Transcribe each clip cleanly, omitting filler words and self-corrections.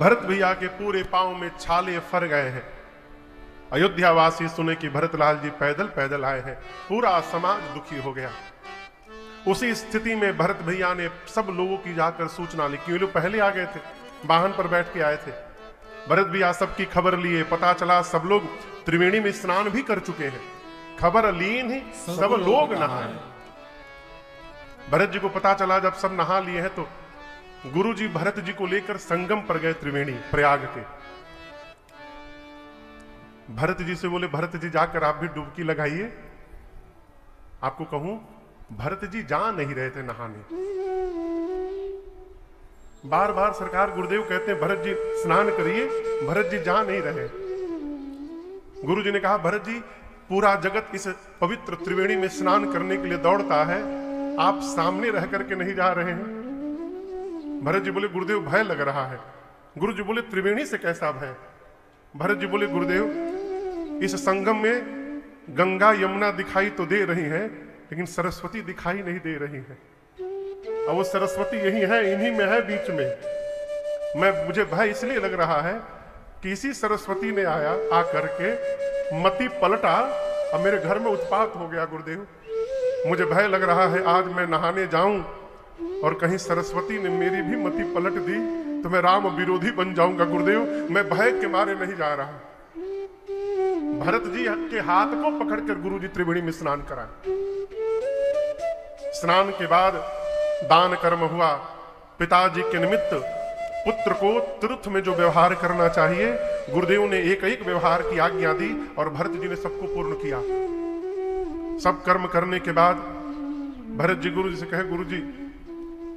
भरत भैया के पूरे पांव में छाले फर गए हैं। अयोध्या वासी सुने कि भरतलाल जी पैदल पैदल आए हैं, पूरा समाज दुखी हो गया। उसी स्थिति में भरत भैया ने सब लोगों की जाकर सूचना ली, क्यों लोग पहले आ गए थे, वाहन पर बैठ के आए थे। भरत भैया सबकी खबर लिए, पता चला सब लोग त्रिवेणी में स्नान भी कर चुके हैं। खबर लीन ही सब लोग नहाए। भरत जी को पता चला, जब सब नहा लिए हैं तो गुरु जी भरत जी को लेकर संगम पर गए, त्रिवेणी प्रयाग के। भरत जी से बोले, भरत जी जाकर आप भी डुबकी लगाइए। आपको कहूं, भरत जी जा नहीं रहे थे नहाने। बार बार सरकार गुरुदेव कहते हैं भरत जी स्नान करिए, भरत जी जा नहीं रहे। गुरु जी ने कहा, भरत जी पूरा जगत इस पवित्र त्रिवेणी में स्नान करने के लिए दौड़ता है, आप सामने रह करके नहीं जा रहे हैं। भरत जी बोले, गुरुदेव भय लग रहा है। गुरु जी बोले, त्रिवेणी से कैसा भय? भरत जी बोले, गुरुदेव इस संगम में गंगा यमुना दिखाई तो दे रही है, लेकिन सरस्वती दिखाई नहीं दे रही है। और वो सरस्वती यही है, इन्हीं में है, बीच में। मुझे भय इसलिए लग रहा है कि इसी सरस्वती ने आकर के मति पलटा और मेरे घर में उत्पात हो गया। गुरुदेव मुझे भय लग रहा है, आज मैं नहाने जाऊं और कहीं सरस्वती ने मेरी भी मति पलट दी तो मैं राम विरोधी बन जाऊंगा। गुरुदेव मैं भय के मारे नहीं जा रहा। भरत जी के हाथ को पकड़कर गुरु जी त्रिवेणी में स्नान कराए। स्नान के बाद दान कर्म हुआ। पिताजी के निमित्त पुत्र को तीर्थ में जो व्यवहार करना चाहिए, गुरुदेव ने एक एक व्यवहार की आज्ञा दी और भरत जी ने सबको पूर्ण किया। सब कर्म करने के बाद भरत जी गुरु जी से कहे, गुरु जी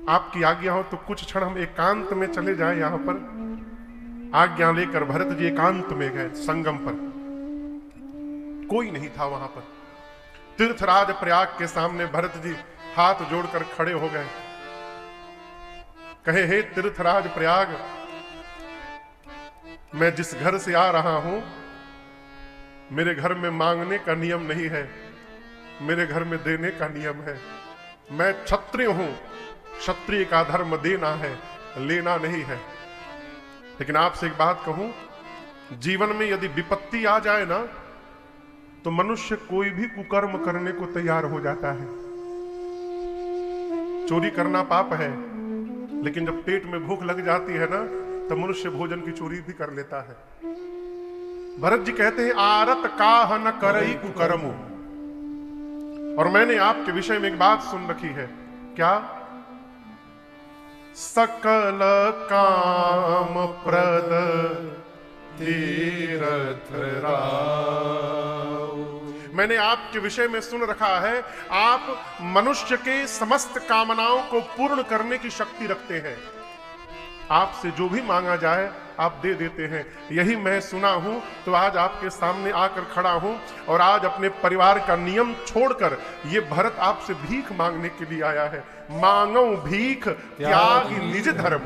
आपकी आज्ञा हो तो कुछ क्षण हम एकांत में चले जाएं। यहां पर आज्ञा लेकर भरत जी एकांत में गए। संगम पर कोई नहीं था। वहां पर तीर्थराज प्रयाग के सामने भरत जी हाथ जोड़कर खड़े हो गए। कहे, हे तीर्थराज प्रयाग, मैं जिस घर से आ रहा हूं, मेरे घर में मांगने का नियम नहीं है, मेरे घर में देने का नियम है। मैं क्षत्रिय हूं, क्षत्रिय का धर्म देना है, लेना नहीं है। लेकिन आपसे एक बात कहूं, जीवन में यदि विपत्ति आ जाए ना, तो मनुष्य कोई भी कुकर्म करने को तैयार हो जाता है। चोरी करना पाप है, लेकिन जब पेट में भूख लग जाती है ना, तो मनुष्य भोजन की चोरी भी कर लेता है। भरत जी कहते हैं, आरत काह न करई कुकर्मो। और मैंने आपके विषय में एक बात सुन रखी है। क्या? सकल काम प्रद तीरथ राव। मैंने आपके विषय में सुन रखा है, आप मनुष्य के समस्त कामनाओं को पूर्ण करने की शक्ति रखते हैं। आपसे जो भी मांगा जाए आप दे देते हैं। यही मैं सुना हूं, तो आज आपके सामने आकर खड़ा हूं और आज अपने परिवार का नियम छोड़कर ये भरत आपसे भीख मांगने के लिए आया है। मांगो भीख त्याग निज धर्म।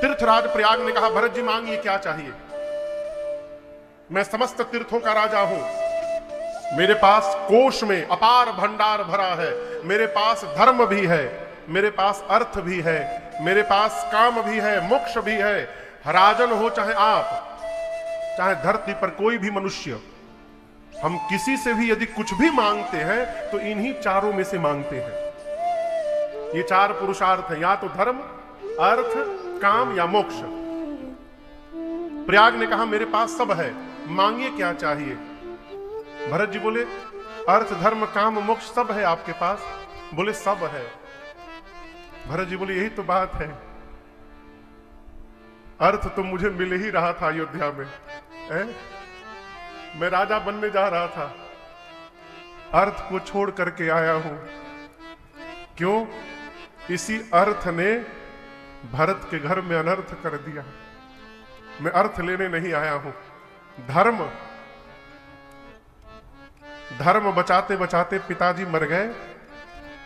तीर्थराज प्रयाग ने कहा, भरत जी मांगिए, क्या चाहिए? मैं समस्त तीर्थों का राजा हूं, मेरे पास कोष में अपार भंडार भरा है, मेरे पास धर्म भी है, मेरे पास अर्थ भी है, मेरे पास काम भी है, मोक्ष भी है। राजन हो चाहे आप, चाहे धरती पर कोई भी मनुष्य, हम किसी से भी यदि कुछ भी मांगते हैं तो इन्हीं चारों में से मांगते हैं। ये चार पुरुषार्थ हैं, या तो धर्म, अर्थ, काम या मोक्ष। प्रयाग ने कहा, मेरे पास सब है, मांगिए क्या चाहिए? भरत जी बोले, अर्थ, धर्म, काम, मोक्ष सब है आपके पास? बोले, सब है। भरत जी बोले, यही तो बात है, अर्थ तो मुझे मिल ही रहा था अयोध्या में, मैं राजा बनने जा रहा था, अर्थ को छोड़ करके आया हूं। क्यों? इसी अर्थ ने भरत के घर में अनर्थ कर दिया। मैं अर्थ लेने नहीं आया हूं, धर्म। धर्म बचाते बचाते पिताजी मर गए,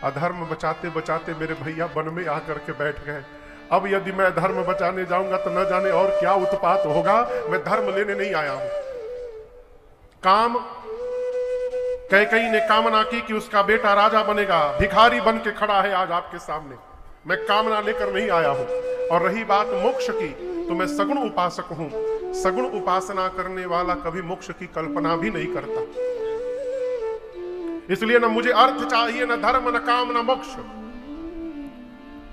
अधर्म बचाते बचाते मेरे भैया वन में आकर के बैठ गए। अब यदि मैं धर्म बचाने जाऊंगा तो न जाने और क्या उत्पात होगा। मैं धर्म लेने नहीं आया हूं। काम, कैकेयी ने कामना की कि उसका बेटा राजा बनेगा, भिखारी बन के खड़ा है आज आपके सामने। मैं कामना लेकर नहीं आया हूं। और रही बात मोक्ष की, तो मैं सगुण उपासक हूं। सगुण उपासना करने वाला कभी मोक्ष की कल्पना भी नहीं करता। इसलिए न मुझे अर्थ चाहिए, न धर्म, न काम, न मोक्ष।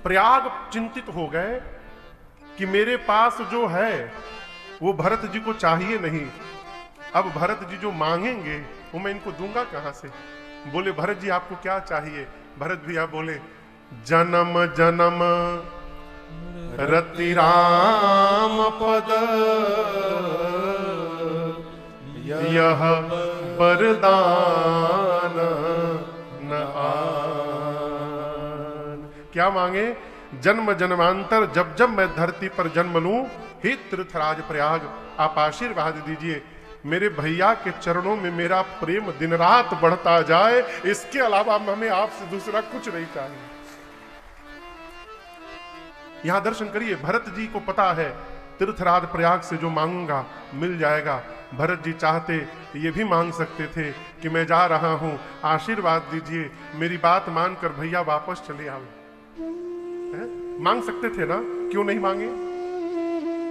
प्रयाग चिंतित हो गए कि मेरे पास जो है वो भरत जी को चाहिए नहीं। अब भरत जी जो मांगेंगे वो मैं इनको दूंगा कहां से। बोले भरत जी आपको क्या चाहिए? भरत भैया बोले जन्म जन्म रति राम पद यह वरदान न आन। क्या मांगे? जन्म जन्मांतर जब जब मैं धरती पर जन्म लूं, हे तीर्थराज प्रयाग आप आशीर्वाद दीजिए, मेरे भैया के चरणों में मेरा प्रेम दिन रात बढ़ता जाए, इसके अलावा हमें आपसे दूसरा कुछ नहीं चाहिए। यहां दर्शन करिए, भरत जी को पता है तीर्थराज प्रयाग से जो मांगूंगा मिल जाएगा। भरत जी चाहते ये भी मांग सकते थे कि मैं जा रहा हूं, आशीर्वाद दीजिए, मेरी बात मानकर भैया वापस चले आओ। मांग सकते थे ना, क्यों नहीं मांगे?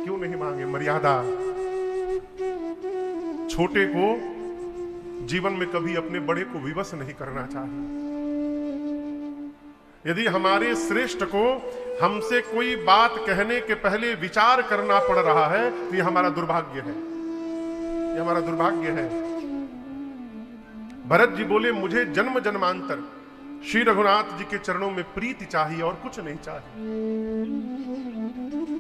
क्यों नहीं मांगे? मर्यादा। छोटे को जीवन में कभी अपने बड़े को विवश नहीं करना चाहिए। यदि हमारे श्रेष्ठ को हमसे कोई बात कहने के पहले विचार करना पड़ रहा है तो यह हमारा दुर्भाग्य है, यह हमारा दुर्भाग्य है। भरत जी बोले मुझे जन्म जन्मांतर श्री रघुनाथ जी के चरणों में प्रीति चाहिए और कुछ नहीं चाहिए।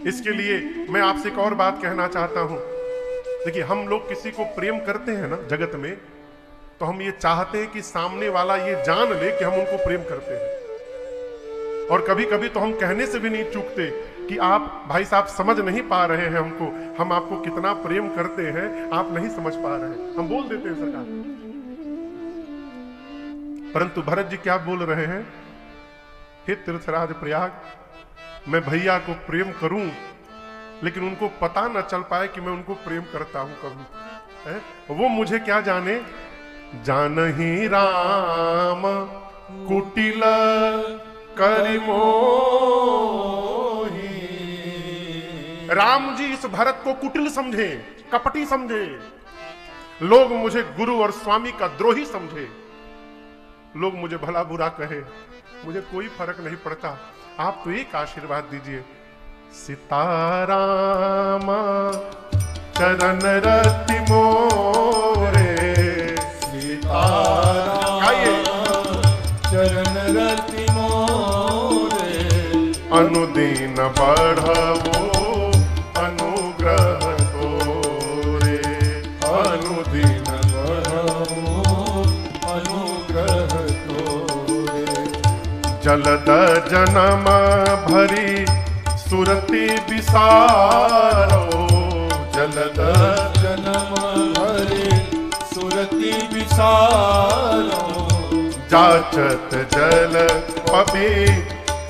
इसके लिए मैं आपसे एक और बात कहना चाहता हूं। देखिए, हम लोग किसी को प्रेम करते हैं ना जगत में, तो हम ये चाहते हैं कि सामने वाला ये जान ले कि हम उनको प्रेम करते हैं। और कभी कभी तो हम कहने से भी नहीं चूकते कि आप भाई साहब समझ नहीं पा रहे हैं हमको, हम आपको कितना प्रेम करते हैं, आप नहीं समझ पा रहे हैं, हम बोल देते हैं सरकार। परंतु भरत जी क्या बोल रहे हैं? हे तीर्थराज प्रयाग, मैं भैया को प्रेम करूं लेकिन उनको पता न चल पाए कि मैं उनको प्रेम करता हूं कभी है? वो मुझे क्या जाने? जानहि राम कुटिल करिमोहि। राम जी इस भरत को कुटिल समझे, कपटी समझे, लोग मुझे गुरु और स्वामी का द्रोही समझे, लोग मुझे भला बुरा कहे, मुझे कोई फर्क नहीं पड़ता। आप तो एक आशीर्वाद दीजिए, सीताराम चरण रति मोरे, सीताराम चरण रति मोरे, अनुदीन बढ़वो अनुग्रह तोरे, अनुदीन बढ़वो अनुग्रह तोरे। जलद जन्म भरी सुरति विसारो, जलद जन्म भरी सुरति विसारो, जाचत जल पबे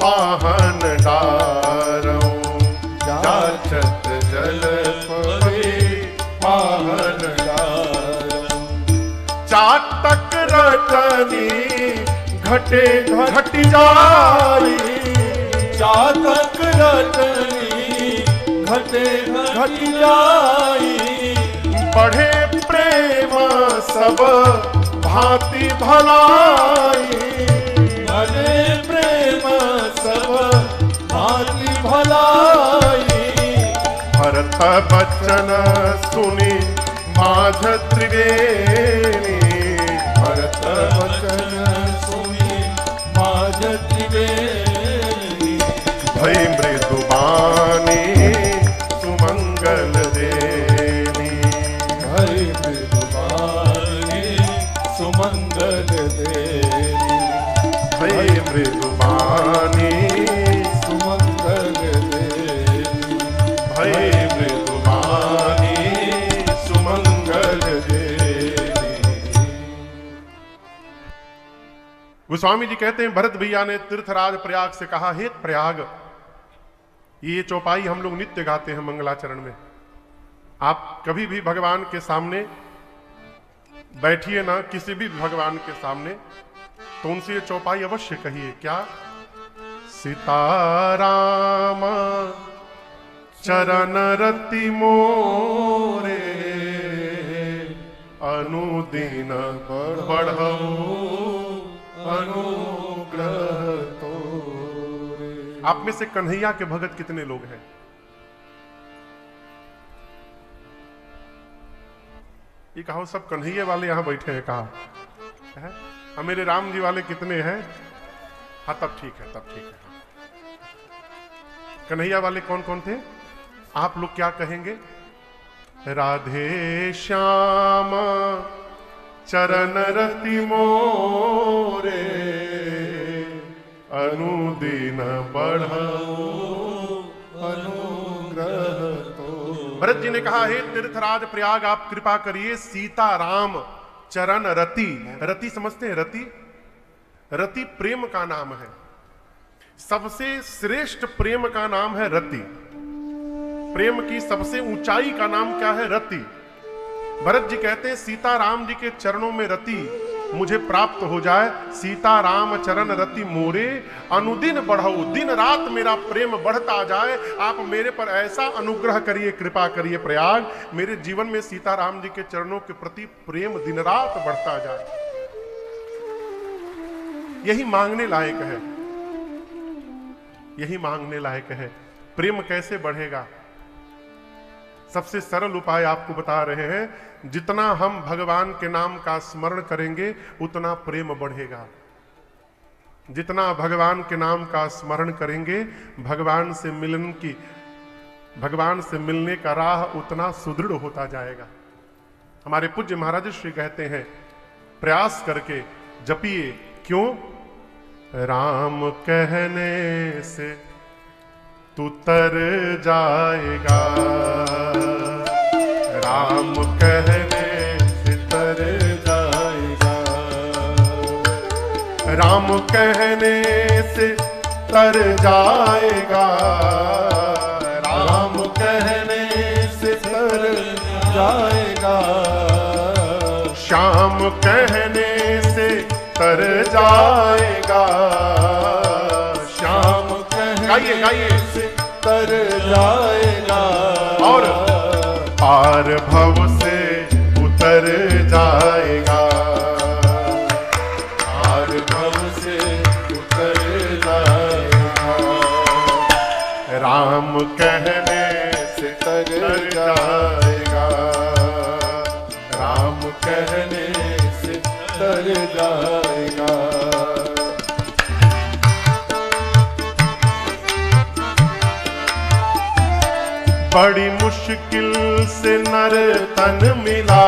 पाहन डारो, जाचत जल पबे पाहन डारो। चाटक रटनी घटे घट जाई, चातक रटनी घटे घट जाई, बढ़े प्रेम सब भांति भलाई, बढ़े प्रेम सब भांति भलाई। भरत बचन सुनी माझ त्रिवेणी, भरत बचन सुनी माझ त्रिवेणी, भई मृदुबानी सुमंगल देनी, भई मृदुबानी सुमंगल देनी, भई मृदुबानी सुमंगल देनी, भई मृदुबानी सुमंगल देनी। गोस्वामी जी कहते हैं भरत भैया ने तीर्थराज प्रयाग से कहा, हे प्रयाग, ये चौपाई हम लोग नित्य गाते हैं मंगलाचरण में। आप कभी भी भगवान के सामने बैठिए ना, किसी भी भगवान के सामने, तो उनसे ये चौपाई अवश्य कहिए। क्या? सीताराम चरण रति मोरे अनुदिन बढ़ऊ अनुग्रह तोरे। आप में से कन्हैया के भगत कितने लोग हैं? ये कहो सब कन्हैया वाले यहां बैठे हैं, कहा है? मेरे राम जी वाले कितने हैं? हाँ तब ठीक है, तब ठीक है। कन्हैया वाले कौन कौन थे? आप लोग क्या कहेंगे? राधे श्याम चरण रति मोरे अनुदिन बढ़ऊ अनुग्रह तो। भरत जी ने कहा, हे तीर्थराज प्रयाग आप कृपा करिए, सीता राम चरण रति। रति समझते हैं? रति, रति प्रेम का नाम है। सबसे श्रेष्ठ प्रेम का नाम है रति। प्रेम की सबसे ऊंचाई का नाम क्या है? रति। भरत जी कहते हैं सीता राम जी के चरणों में रति मुझे प्राप्त हो जाए। सीता राम चरण रति मोरे अनुदिन बढ़ऊ, दिन रात मेरा प्रेम बढ़ता जाए। आप मेरे पर ऐसा अनुग्रह करिए, कृपा करिए प्रयाग, मेरे जीवन में सीता राम जी के चरणों के प्रति प्रेम दिन रात बढ़ता जाए। यही मांगने लायक है, यही मांगने लायक है। प्रेम कैसे बढ़ेगा? सबसे सरल उपाय आपको बता रहे हैं। जितना हम भगवान के नाम का स्मरण करेंगे उतना प्रेम बढ़ेगा। जितना भगवान के नाम का स्मरण करेंगे, भगवान से मिलने का राह उतना सुदृढ़ होता जाएगा। हमारे पूज्य महाराज श्री कहते हैं, प्रयास करके जपिए। क्यों? राम कहने से तू तर जाएगा, राम कहने से तर जाएगा, राम कहने से तर जाएगा, राम कहने से तर जाएगा, श्याम कहने से तर जाएगा, श्याम कहने गाइए से तर जाएगा, और पार भव से उतर जाएगा, पार भव से उतर जाएगा, राम कहने से तर जाएगा, राम कहने से तर जाएगा। बड़ी मुश्किल से नर तन मिला,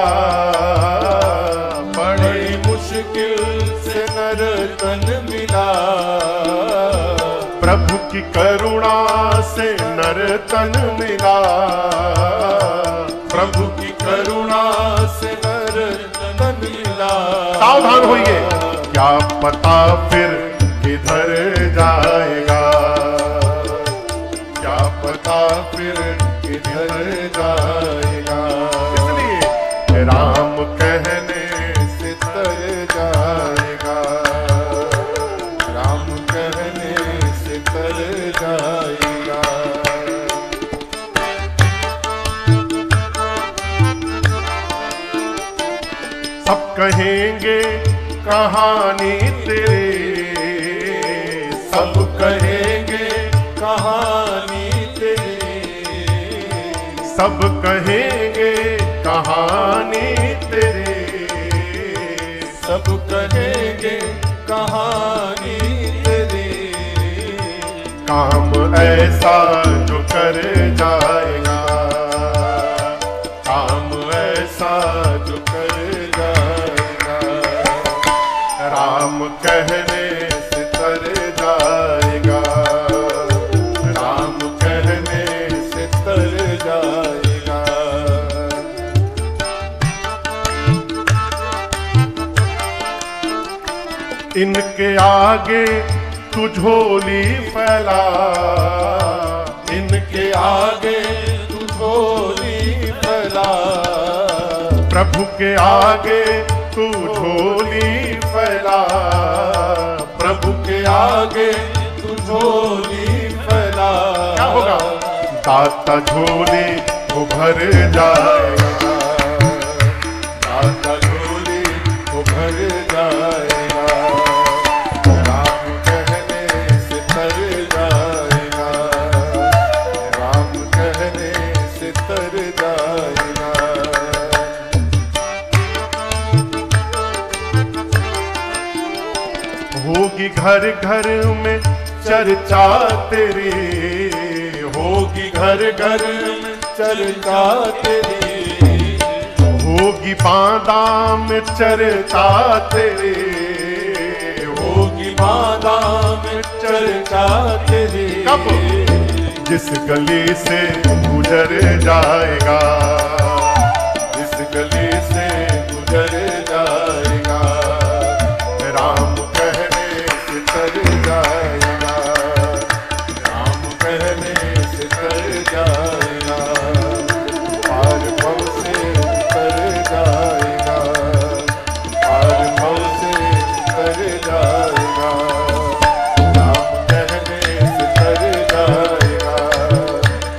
बड़ी मुश्किल से नर तन मिला, प्रभु की करुणा से नर तन मिला, प्रभु की करुणा से नर तन मिला। सावधान होइए, क्या पता फिर किधर जाएगा, क्या पता फिर किधर जाएगा। इसलिए राम कहने से तर जाएगा, राम कहने से तर जाएगा। सब कहेंगे कहानी तेरी, सब कहेंगे कहानी तेरी, सब कहेंगे कहानी तेरी, सब कहेंगे कहानी तेरी। काम ऐसा जो कर जाएगा, काम ऐसा जो कर जाएगा, राम कहने से तर जाएगा, राम कहने से तर जाएगा। इनके आगे तू झोली फैला, इनके आगे तू झोली फैला, प्रभु के आगे तू झोली फैला, प्रभु के आगे तू झोली फैला। क्या होगा? दाता झोली वो भर जाएगा, दाता झोली वो भर जाएगा, राम कहने से तर जाएगा, राम कहने से तर जाएगा। होगी घर घर में चर्चा तेरी, होगी घर घर में चर्चा तेरी, होगी बांदा में चर्चा तेरी, होगी बांदा में चर्चा तेरी। कब? जिस गली से गुजर जाएगा, जिस गली से गुजर जाएगा, राम कहने से तर जाएगा, राम कहने से तर जाएगा, पार भव से तर जाएगा, पार भव से तर जाएगा, राम कहने से तर जाएगा।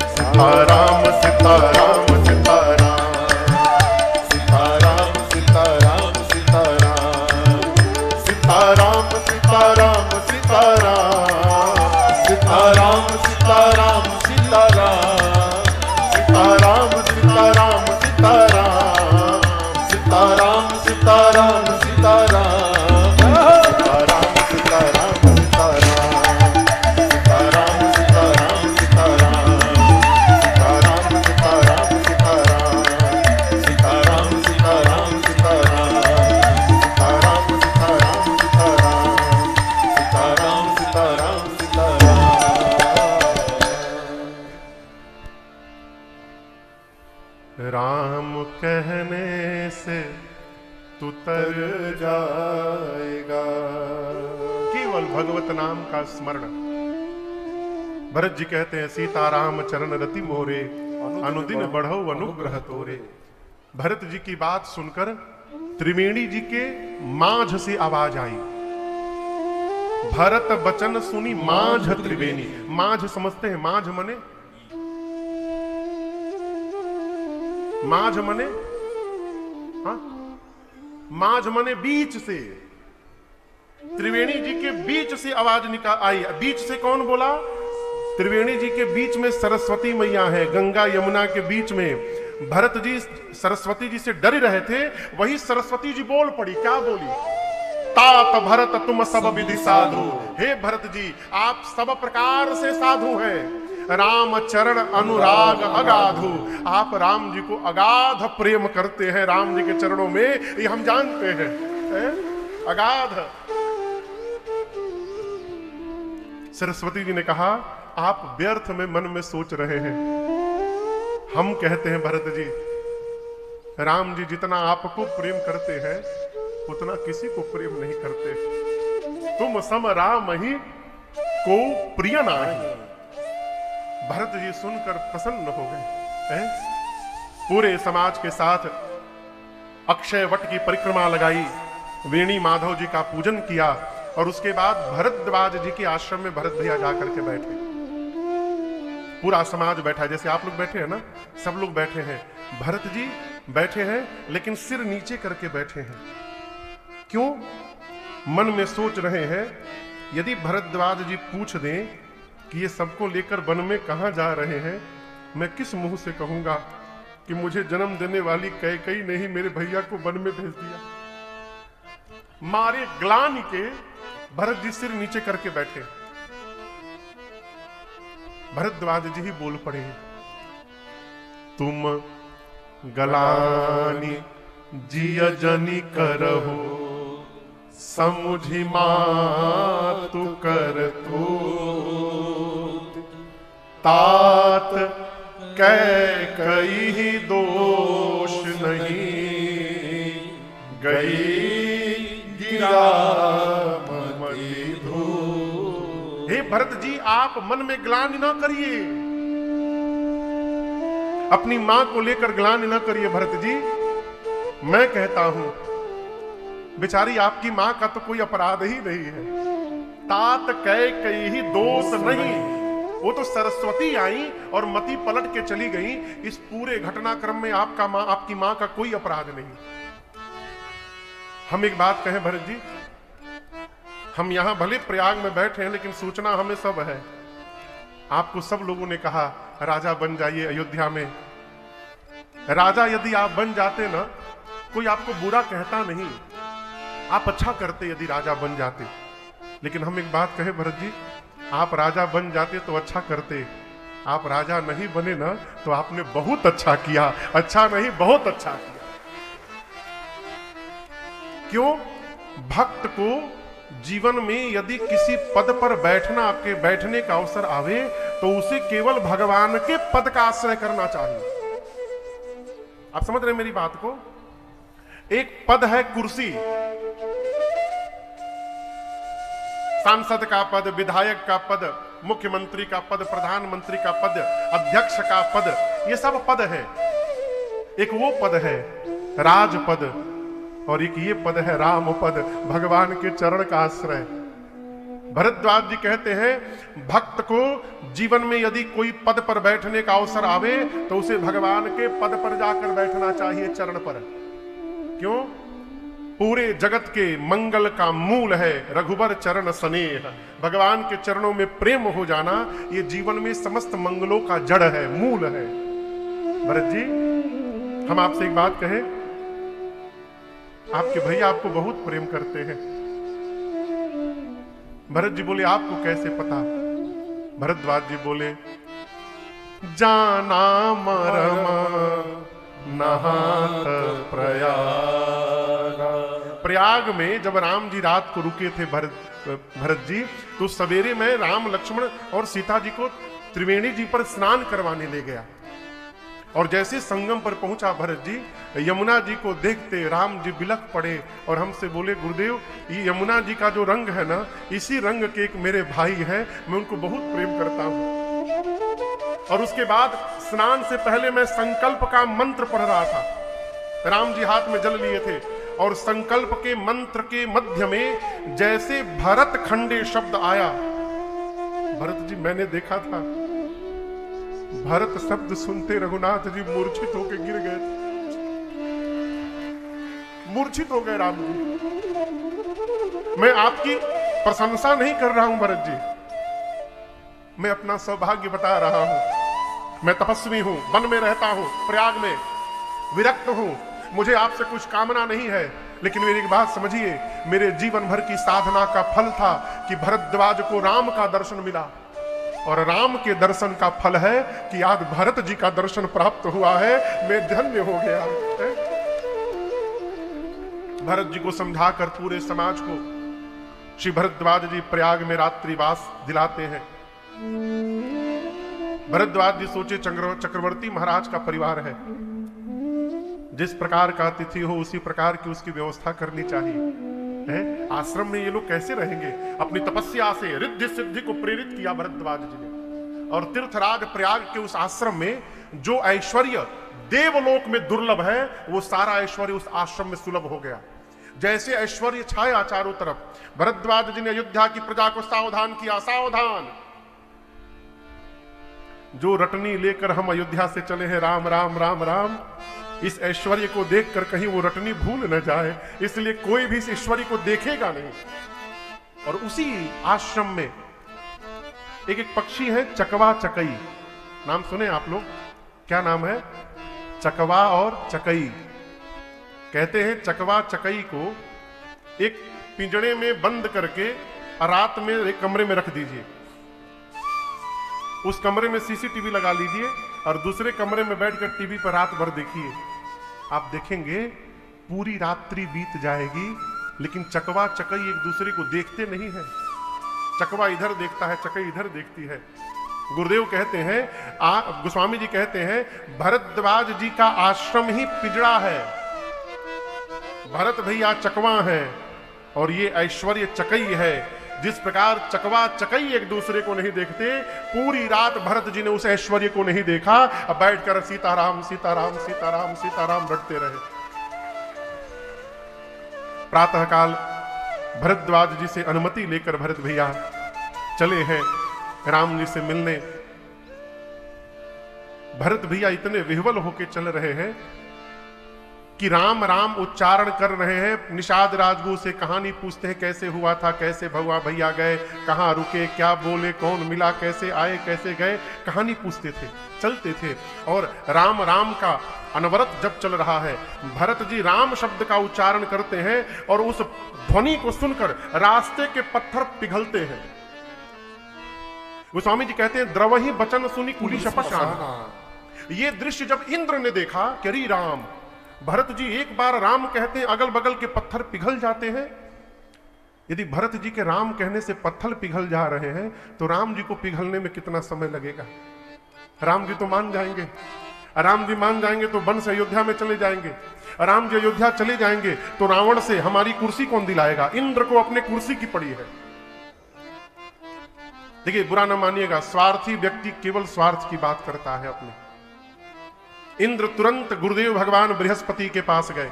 सीताराम सीताराम सीताराम, सीताराम सीताराम सीताराम, सीताराम सीताराम सीताराम, सीताराम सीताराम सीताराम, सीताराम सीताराम सीताराम, सीताराम सीताराम सीताराम, सीताराम सीताराम सीताराम, सीताराम सीताराम सीताराम, सीताराम सीताराम सीताराम, सीताराम सीताराम सीताराम, सीताराम सीताराम सीताराम। राम कहने से तू तर जाएगा। केवल भगवत नाम का स्मरण। भरत जी कहते हैं सीताराम चरण रति मोरे, अनुदिन बढ़ो अनुग्रह तोरे। भरत जी की बात सुनकर त्रिवेणी जी के मांझ से आवाज आई, भरत बचन सुनी मांझ त्रिवेणी। मांझ समझते हैं? मांझ मने, मांझ मने, हाँ, मांझ मने बीच से। त्रिवेणी जी के बीच से आवाज निकाल आई। बीच से कौन बोला? त्रिवेणी जी के बीच में सरस्वती मैया है, गंगा यमुना के बीच में। भरत जी सरस्वती जी से डर रहे थे, वही सरस्वती जी बोल पड़ी। क्या बोली? तात भरत तुम सब विधि साधु। हे भरत जी, आप सब प्रकार से साधु हैं। राम चरण अनुराग अगाधु। आप राम जी को अगाध प्रेम करते हैं। राम जी के चरणों में, ये हम जानते हैं, अगाध। सरस्वती जी ने कहा, आप व्यर्थ में मन में सोच रहे हैं। हम कहते हैं भरत जी, राम जी जितना आपको प्रेम करते हैं उतना किसी को प्रेम नहीं करते। तुम सम राम ही को प्रिय नाही। भरत जी सुनकर प्रसन्न हो गए। पूरे समाज के साथ अक्षय वट की परिक्रमा लगाई, वेणी माधव जी का पूजन किया और उसके बाद भरद्वाज जी के आश्रम में भरत भैया जाकर के बैठे। पूरा समाज बैठा है, जैसे आप लोग बैठे हैं ना, सब लोग बैठे हैं। भरत जी बैठे हैं लेकिन सिर नीचे करके बैठे हैं। क्यों? मन में सोच रहे हैं, यदि भरद्वाज जी पूछ दें कि ये सबको लेकर वन में कहां जा रहे हैं, मैं किस मुंह से कहूंगा कि मुझे जन्म देने वाली कैकेयी ने ही मेरे भैया को वन में भेज दिया। मारे ग्लानि के भरत जी सिर नीचे करके बैठे। भरद्वाज जी ही बोल पड़े, तुम गलानि जिय जनि करहु, समुझि मातु करतु। तात कैकेयी दोष नहीं, गई गिरा मति धूल। हे भरत जी, आप मन में ग्लानि ना करिए, अपनी मां को लेकर ग्लानि ना करिए। भरत जी, मैं कहता हूं, बेचारी आपकी मां का तो कोई अपराध ही नहीं है। तात कैकेयी दोष नहीं, वो तो सरस्वती आई और मति पलट के चली गई। इस पूरे घटनाक्रम में आपकी मां का कोई अपराध नहीं। हम एक बात कहें भरत जी, हम यहां भले प्रयाग में बैठे हैं लेकिन सूचना हमें सब है। आपको सब लोगों ने कहा राजा बन जाइए अयोध्या में। राजा यदि आप बन जाते ना, कोई आपको बुरा कहता नहीं, आप अच्छा करते यदि राजा बन जाते। लेकिन हम एक बात कहें भरत जी, आप राजा बन जाते तो अच्छा करते, आप राजा नहीं बने ना तो आपने बहुत अच्छा किया। अच्छा नहीं, बहुत अच्छा किया। क्यों? भक्त को जीवन में यदि किसी पद पर बैठने का अवसर आवे तो उसे केवल भगवान के पद का आश्रय करना चाहिए। आप समझ रहे मेरी बात को? एक पद है कुर्सी, सांसद का पद, विधायक का पद, मुख्यमंत्री का पद, प्रधानमंत्री का पद, अध्यक्ष का पद, ये सब पद है। एक वो पद है राजपद और एक ये पद है राम पद, भगवान के चरण का आश्रय। भरद्वाज जी कहते हैं भक्त को जीवन में यदि कोई पद पर बैठने का अवसर आवे तो उसे भगवान के पद पर जाकर बैठना चाहिए, चरण पर। क्यों? पूरे जगत के मंगल का मूल है रघुबर चरण स्नेह। भगवान के चरणों में प्रेम हो जाना ये जीवन में समस्त मंगलों का जड़ है, मूल है। भरत जी, हम आपसे एक बात कहें, आपके भैया आपको बहुत प्रेम करते हैं। भरत जी बोले आपको कैसे पता? भरद्वाज जी बोले जाना मरमा नहात प्रयाग में जब राम जी रात को रुके थे भरत जी, तो सवेरे में राम, लक्ष्मण और सीता जी को त्रिवेणी जी पर स्नान करवाने ले गया। और जैसे संगम पर पहुंचा भरत जी, यमुना जी को देखते राम जी बिलख पड़े और हमसे बोले गुरुदेव ये यमुना जी का जो रंग है ना, इसी रंग के एक मेरे भाई हैं, मैं उनको बहुत प्रेम करता हूं। और उसके बाद स्नान से पहले मैं संकल्प का मंत्र पढ़ रहा था। राम जी हाथ में जल लिए थे और संकल्प के मंत्र के मध्य में जैसे भरत खंडे शब्द आया, भरत जी मैंने देखा था, भरत शब्द सुनते रघुनाथ जी मूर्छित होकर गिर गए, मूर्छित हो गए राम जी। मैं आपकी प्रशंसा नहीं कर रहा हूं भरत जी, मैं अपना सौभाग्य बता रहा हूं। मैं तपस्वी हूं, वन में रहता हूं, प्रयाग में विरक्त हूं, मुझे आपसे कुछ कामना नहीं है। लेकिन मेरी एक बात समझिए, मेरे जीवन भर की साधना का फल था कि भरद्वाज को राम का दर्शन मिला, और राम के दर्शन का फल है कि आज भरत जी का दर्शन प्राप्त हुआ है। मैं धन्य हो गया है। भरत जी को समझाकर पूरे समाज को श्री भरद्वाज जी प्रयाग में रात्रिवास दिलाते हैं। भरद्वाज जी सोचे चक्रवर्ती महाराज का परिवार है, जिस प्रकार का अतिथि हो उसी प्रकार की उसकी व्यवस्था करनी चाहिए। आश्रम में ये लोग कैसे रहेंगे? अपनी तपस्या से रिद्धि सिद्धि को प्रेरित किया भरद्वाज जी ने, और तीर्थराज प्रयाग के उस आश्रम में जो ऐश्वर्य देवलोक में दुर्लभ है, वो सारा ऐश्वर्य उस आश्रम में सुलभ हो गया। जैसे ऐश्वर्य छाया चारों तरफ, भरद्वाज जी ने अयोध्या की प्रजा को सावधान किया, सावधान, जो रटनी लेकर हम अयोध्या से चले हैं, राम राम राम राम, इस ऐश्वर्य को देखकर कहीं वो रटनी भूल न जाए, इसलिए कोई भी इस ऐश्वर्य को देखेगा नहीं। और उसी आश्रम में एक पक्षी है, चकवा चकई, नाम सुने आप लोग? क्या नाम है? चकवा और चकई। कहते हैं चकवा चकई को एक पिंजड़े में बंद करके रात में एक कमरे में रख दीजिए, उस कमरे में सीसीटीवी लगा लीजिए और दूसरे कमरे में बैठकर टीवी पर रात भर देखिए। आप देखेंगे पूरी रात्रि बीत जाएगी, लेकिन चकवा चकई एक दूसरे को देखते नहीं है। चकवा इधर देखता है, चकई इधर देखती है। गुरुदेव कहते हैं, गोस्वामी जी कहते हैं, भरद्वाज जी का आश्रम ही पिंजड़ा है, भरत भैया चकवा है और ये ऐश्वर्य चकई है। जिस प्रकार चकवा चकई एक दूसरे को नहीं देखते, पूरी रात भरत जी ने उस ऐश्वर्य को नहीं देखा, अब बैठकर सीताराम सीताराम सीताराम सीताराम रटते रहे। प्रातःकाल भरद्वाज जी से अनुमति लेकर भरत भैया चले हैं राम जी से मिलने। भरत भैया इतने विह्वल होके चल रहे हैं कि राम राम उच्चारण कर रहे हैं। निषाद राजगुरु से कहानी पूछते हैं, कैसे हुआ था, कैसे भगवा भैया गए, कहां रुके, क्या बोले, कौन मिला, कैसे आए, कैसे गए, कहानी पूछते थे, चलते थे। और राम राम का अनवरत जब चल रहा है। भरत जी राम शब्द का उच्चारण करते हैं और उस ध्वनि को सुनकर रास्ते के पत्थर पिघलते हैं। गोस्वामी जी कहते हैं, द्रवहि बचन सुनी कुली शपथ। ये दृश्य जब इंद्र ने देखा कि अरे राम, भरत जी एक बार राम कहते हैं अगल बगल के पत्थर पिघल जाते हैं। यदि भरत जी के राम कहने से पत्थर पिघल जा रहे हैं तो राम जी को पिघलने में कितना समय लगेगा। राम जी तो मान जाएंगे, राम जी मान जाएंगे तो वन से अयोध्या में चले जाएंगे। राम जी अयोध्या चले जाएंगे तो रावण से हमारी कुर्सी कौन दिलाएगा। इंद्र को अपने कुर्सी की पड़ी है। देखिए, बुरा ना मानिएगा, स्वार्थी व्यक्ति केवल स्वार्थ की बात करता है अपने। इंद्र तुरंत गुरुदेव भगवान बृहस्पति के पास गए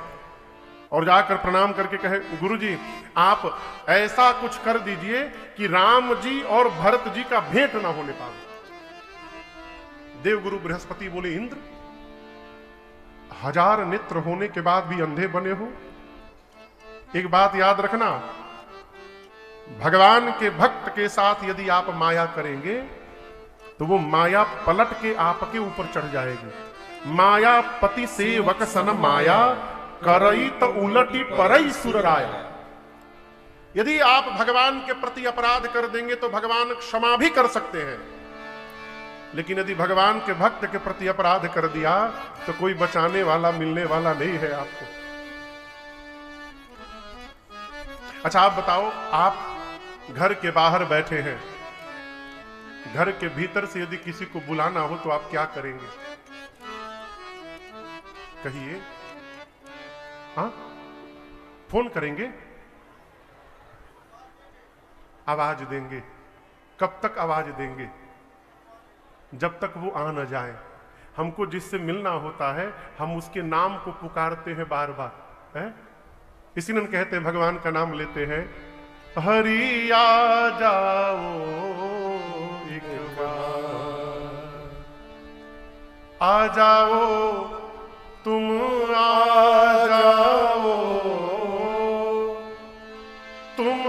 और जाकर प्रणाम करके कहे, गुरु जी आप ऐसा कुछ कर दीजिए कि राम जी और भरत जी का भेंट ना होने पाए। देवगुरु बृहस्पति बोले, इंद्र 1000 नेत्र होने के बाद भी अंधे बने हो। एक बात याद रखना, भगवान के भक्त के साथ यदि आप माया करेंगे तो वो माया पलट के आपके ऊपर चढ़ जाएगी। माया पति सेवक सन माया करई तो उलटी परई सुरराया। यदि आप भगवान के प्रति अपराध कर देंगे तो भगवान क्षमा भी कर सकते हैं, लेकिन यदि भगवान के भक्त के प्रति अपराध कर दिया तो कोई बचाने वाला मिलने वाला नहीं है आपको। अच्छा आप बताओ, आप घर के बाहर बैठे हैं, घर के भीतर से यदि किसी को बुलाना हो तो आप क्या करेंगे? कहिए। हाँ, फोन करेंगे, आवाज देंगे। कब तक आवाज देंगे? जब तक वो आ न जाए। हमको जिससे मिलना होता है हम उसके नाम को पुकारते हैं बार बार है? इसीलिए कहते हैं, भगवान का नाम लेते हैं, हरि आ जाओ एक बार, आ जाओ तुम, आ जाओ तुम,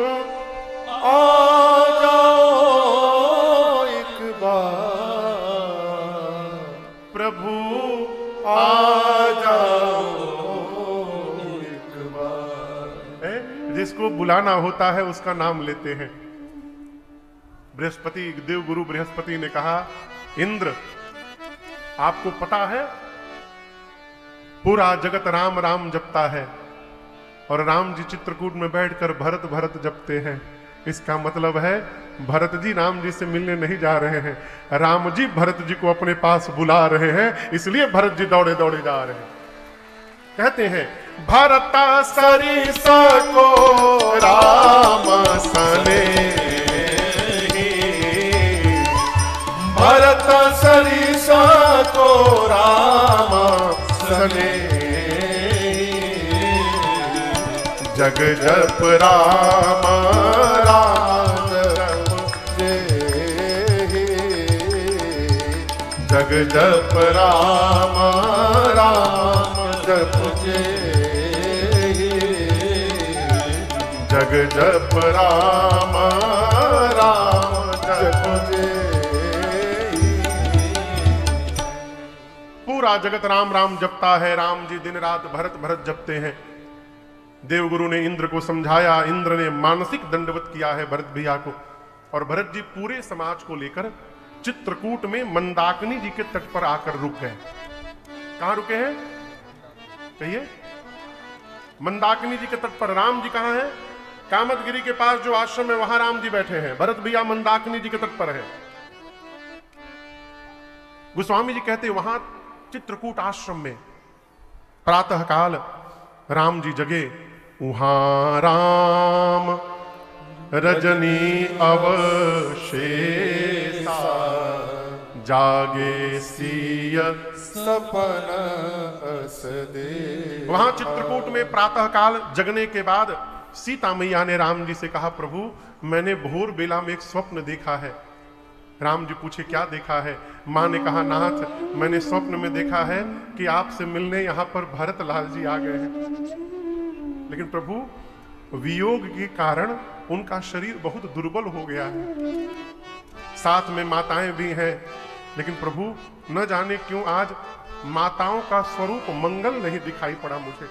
आ जाओ एक बार, प्रभु आ जाओ एक बार। जिसको बुलाना होता है उसका नाम लेते हैं। बृहस्पति, देवगुरु बृहस्पति ने कहा, इंद्र आपको पता है पूरा जगत राम राम जपता है और राम जी चित्रकूट में बैठकर भरत भरत जपते हैं। इसका मतलब है भरत जी राम जी से मिलने नहीं जा रहे हैं, राम जी भरत जी को अपने पास बुला रहे हैं, इसलिए भरत जी दौड़े दौड़े जा रहे हैं। कहते हैं, भरत सरिस को राम सने, भरत सरिस को राम सने, जग जप राम राम जे, जग जप राम राम जप जे, जग जप राम राम जप जे। पूरा जगत राम राम जपता है। राम जी दिन रात भरत भरत जपते हैं। देवगुरु ने इंद्र को समझाया, इंद्र ने मानसिक दंडवत किया है भरत भैया को, और भरत जी पूरे समाज को लेकर चित्रकूट में मंदाकिनी जी के तट पर आकर रुक गए। कहां रुके हैं? कहिए। मंदाकिनी जी के तट पर। राम जी कहां हैं? कामतगिरी के पास जो आश्रम है वहां राम जी बैठे हैं। भरत भैया मंदाकिनी जी के तट पर है। गोस्वामी जी कहते वहां चित्रकूट आश्रम में प्रातः काल राम जी जगे। वहां राम रजनी अवशेषा, जागे सिय सपन अस दे। वहां चित्रकूट में प्रातः काल जगने के बाद सीता मैया ने राम जी से कहा, प्रभु मैंने भोर बेला में एक स्वप्न देखा है। राम जी पूछे क्या देखा है? माँ ने कहा नाथ, मैंने स्वप्न में देखा है कि आपसे मिलने यहाँ पर भरत लाल जी आ गए हैं, लेकिन प्रभु वियोग के कारण उनका शरीर बहुत दुर्बल हो गया है, साथ में माताएं भी हैं, लेकिन प्रभु न जाने क्यों आज माताओं का स्वरूप मंगल नहीं दिखाई पड़ा मुझे।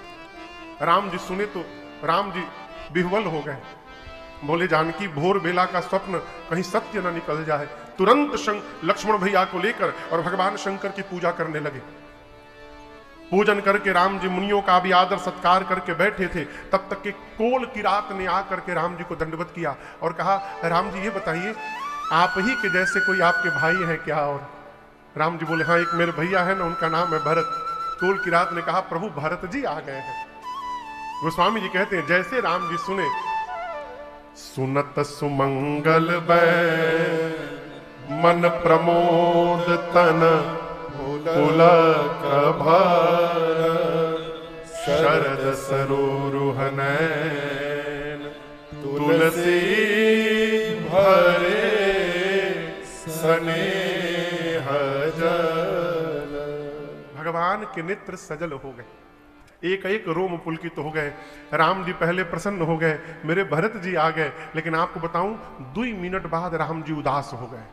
राम जी सुने तो राम जी विह्वल हो गए, बोले जानकी भोर बेला का स्वप्न कहीं सत्य न निकल जाए। तुरंत लक्ष्मण भैया को लेकर और भगवान शंकर की पूजा करने लगे। पूजन करके राम जी मुनियों का भी आदर सत्कार करके बैठे थे, तब तक के कोल की रात ने आकर के राम जी को दंडवत किया और कहा राम जी ये बताइए आप ही के जैसे कोई आपके भाई हैं क्या? और राम जी बोले हाँ एक मेरे भैया है ना, उनका नाम है भरत। कोल की रात ने कहा प्रभु भरत जी आ गए हैं। गोस्वामी जी कहते हैं जैसे राम जी सुने, सुनत सुमंगल बै मन प्रमोद तन पुलक भर, शरद सरोरुह नैन तुलसी भरे स्नेह जल। भगवान के नेत्र सजल हो गए, एक एक रोम पुलकित हो गए। राम जी पहले प्रसन्न हो गए, मेरे भरत जी आ गए, लेकिन आपको बताऊं 2 मिनट बाद राम जी उदास हो गए।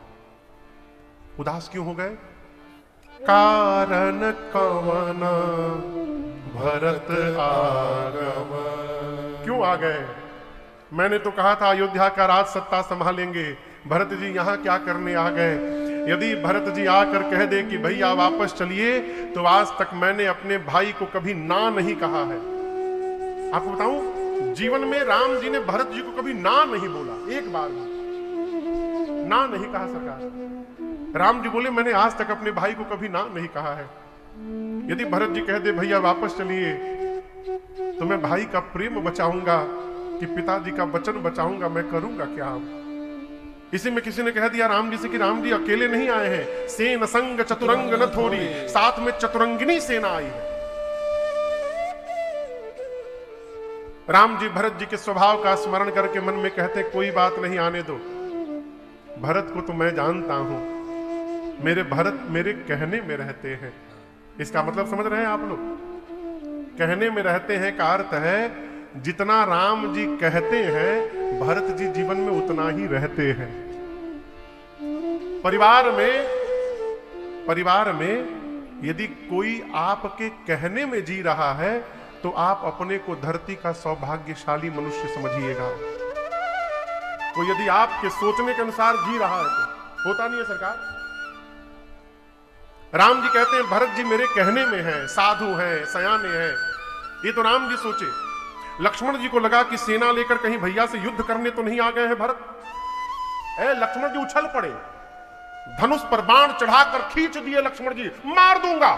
उदास क्यों हो गए? कारण कवन भरत आगम। क्यों आ गए? मैंने तो कहा था अयोध्या का राज सत्ता संभालेंगे, भरत जी यहाँ क्या करने आ गए? यदि भरत जी आकर कह दे कि भैया वापस चलिए, तो आज तक मैंने अपने भाई को कभी ना नहीं कहा है। आपको बताऊं जीवन में राम जी ने भरत जी को कभी ना नहीं बोला, एक बार भी ना नहीं कहा। सरकार राम जी बोले मैंने आज तक अपने भाई को कभी ना नहीं कहा है। यदि भरत जी कह दे भैया वापस चलिए, तो मैं भाई का प्रेम बचाऊंगा कि पिताजी का वचन बचाऊंगा, मैं करूंगा क्या? इसी में किसी ने कह दिया राम जी से कि राम जी अकेले नहीं आए हैं, सेन संग चतुरंग न थोड़ी, साथ में चतुरंगिनी सेना आई है। राम जी भरत जी के स्वभाव का स्मरण करके मन में कहते कोई बात नहीं, आने दो। भरत को तो मैं जानता हूं, मेरे भरत मेरे कहने में रहते हैं। इसका मतलब समझ रहे हैं आप लोग? कहने में रहते हैं का अर्थ है जितना राम जी कहते हैं भरत जी जीवन में उतना ही रहते हैं। परिवार में यदि कोई आपके कहने में जी रहा है तो आप अपने को धरती का सौभाग्यशाली मनुष्य समझिएगा। तो यदि आपके सोचने के अनुसार जी रहा है तो होता नहीं है। सरकार राम जी कहते हैं भरत जी मेरे कहने में हैं, साधु हैं, सयाने हैं। ये तो राम जी सोचे। लक्ष्मण जी को लगा कि सेना लेकर कहीं भैया से युद्ध करने तो नहीं आ गए हैं भरत। लक्ष्मण जी उछल पड़े, धनुष पर बाण चढ़ाकर खींच दिए लक्ष्मण जी, मार दूंगा।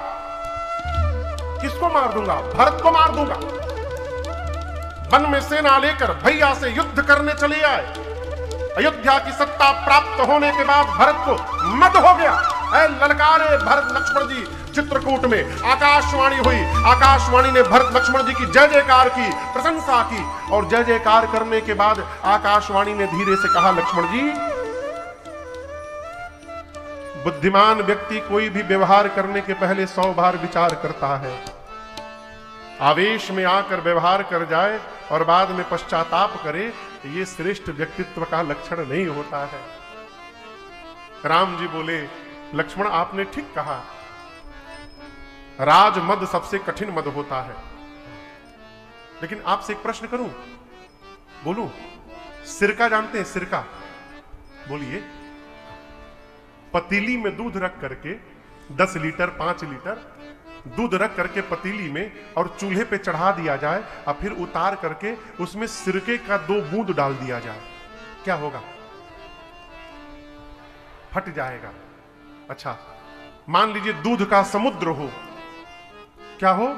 किसको मार दूंगा? भरत को मार दूंगा। वन में सेना लेकर भैया से युद्ध करने चले आए। अयोध्या की सत्ता प्राप्त होने के बाद भरत को मद हो गया। ललकारे भरत लक्ष्मण जी चित्रकूट में, आकाशवाणी हुई। आकाशवाणी ने भरत लक्ष्मण जी की जय जयकार की, प्रशंसा की, और जय जयकार करने के बाद आकाशवाणी ने धीरे से कहा लक्ष्मण जी, बुद्धिमान व्यक्ति कोई भी व्यवहार करने के पहले 100 बार विचार करता है। आवेश में आकर व्यवहार कर जाए और बाद में पश्चाताप करे, ये श्रेष्ठ व्यक्तित्व का लक्षण नहीं होता है। राम जी बोले लक्ष्मण आपने ठीक कहा, राजमद सबसे कठिन मद होता है। लेकिन आपसे एक प्रश्न करूं, बोलूं? सिरका जानते हैं? सिरका बोलिए। पतीली में दूध रख करके 10 लीटर 5 लीटर दूध रख करके पतीली में और चूल्हे पे चढ़ा दिया जाए और फिर उतार करके उसमें सिरके का 2 बूंद डाल दिया जाए, क्या होगा? फट जाएगा। अच्छा, मान लीजिए दूध का समुद्र हो, क्या हो?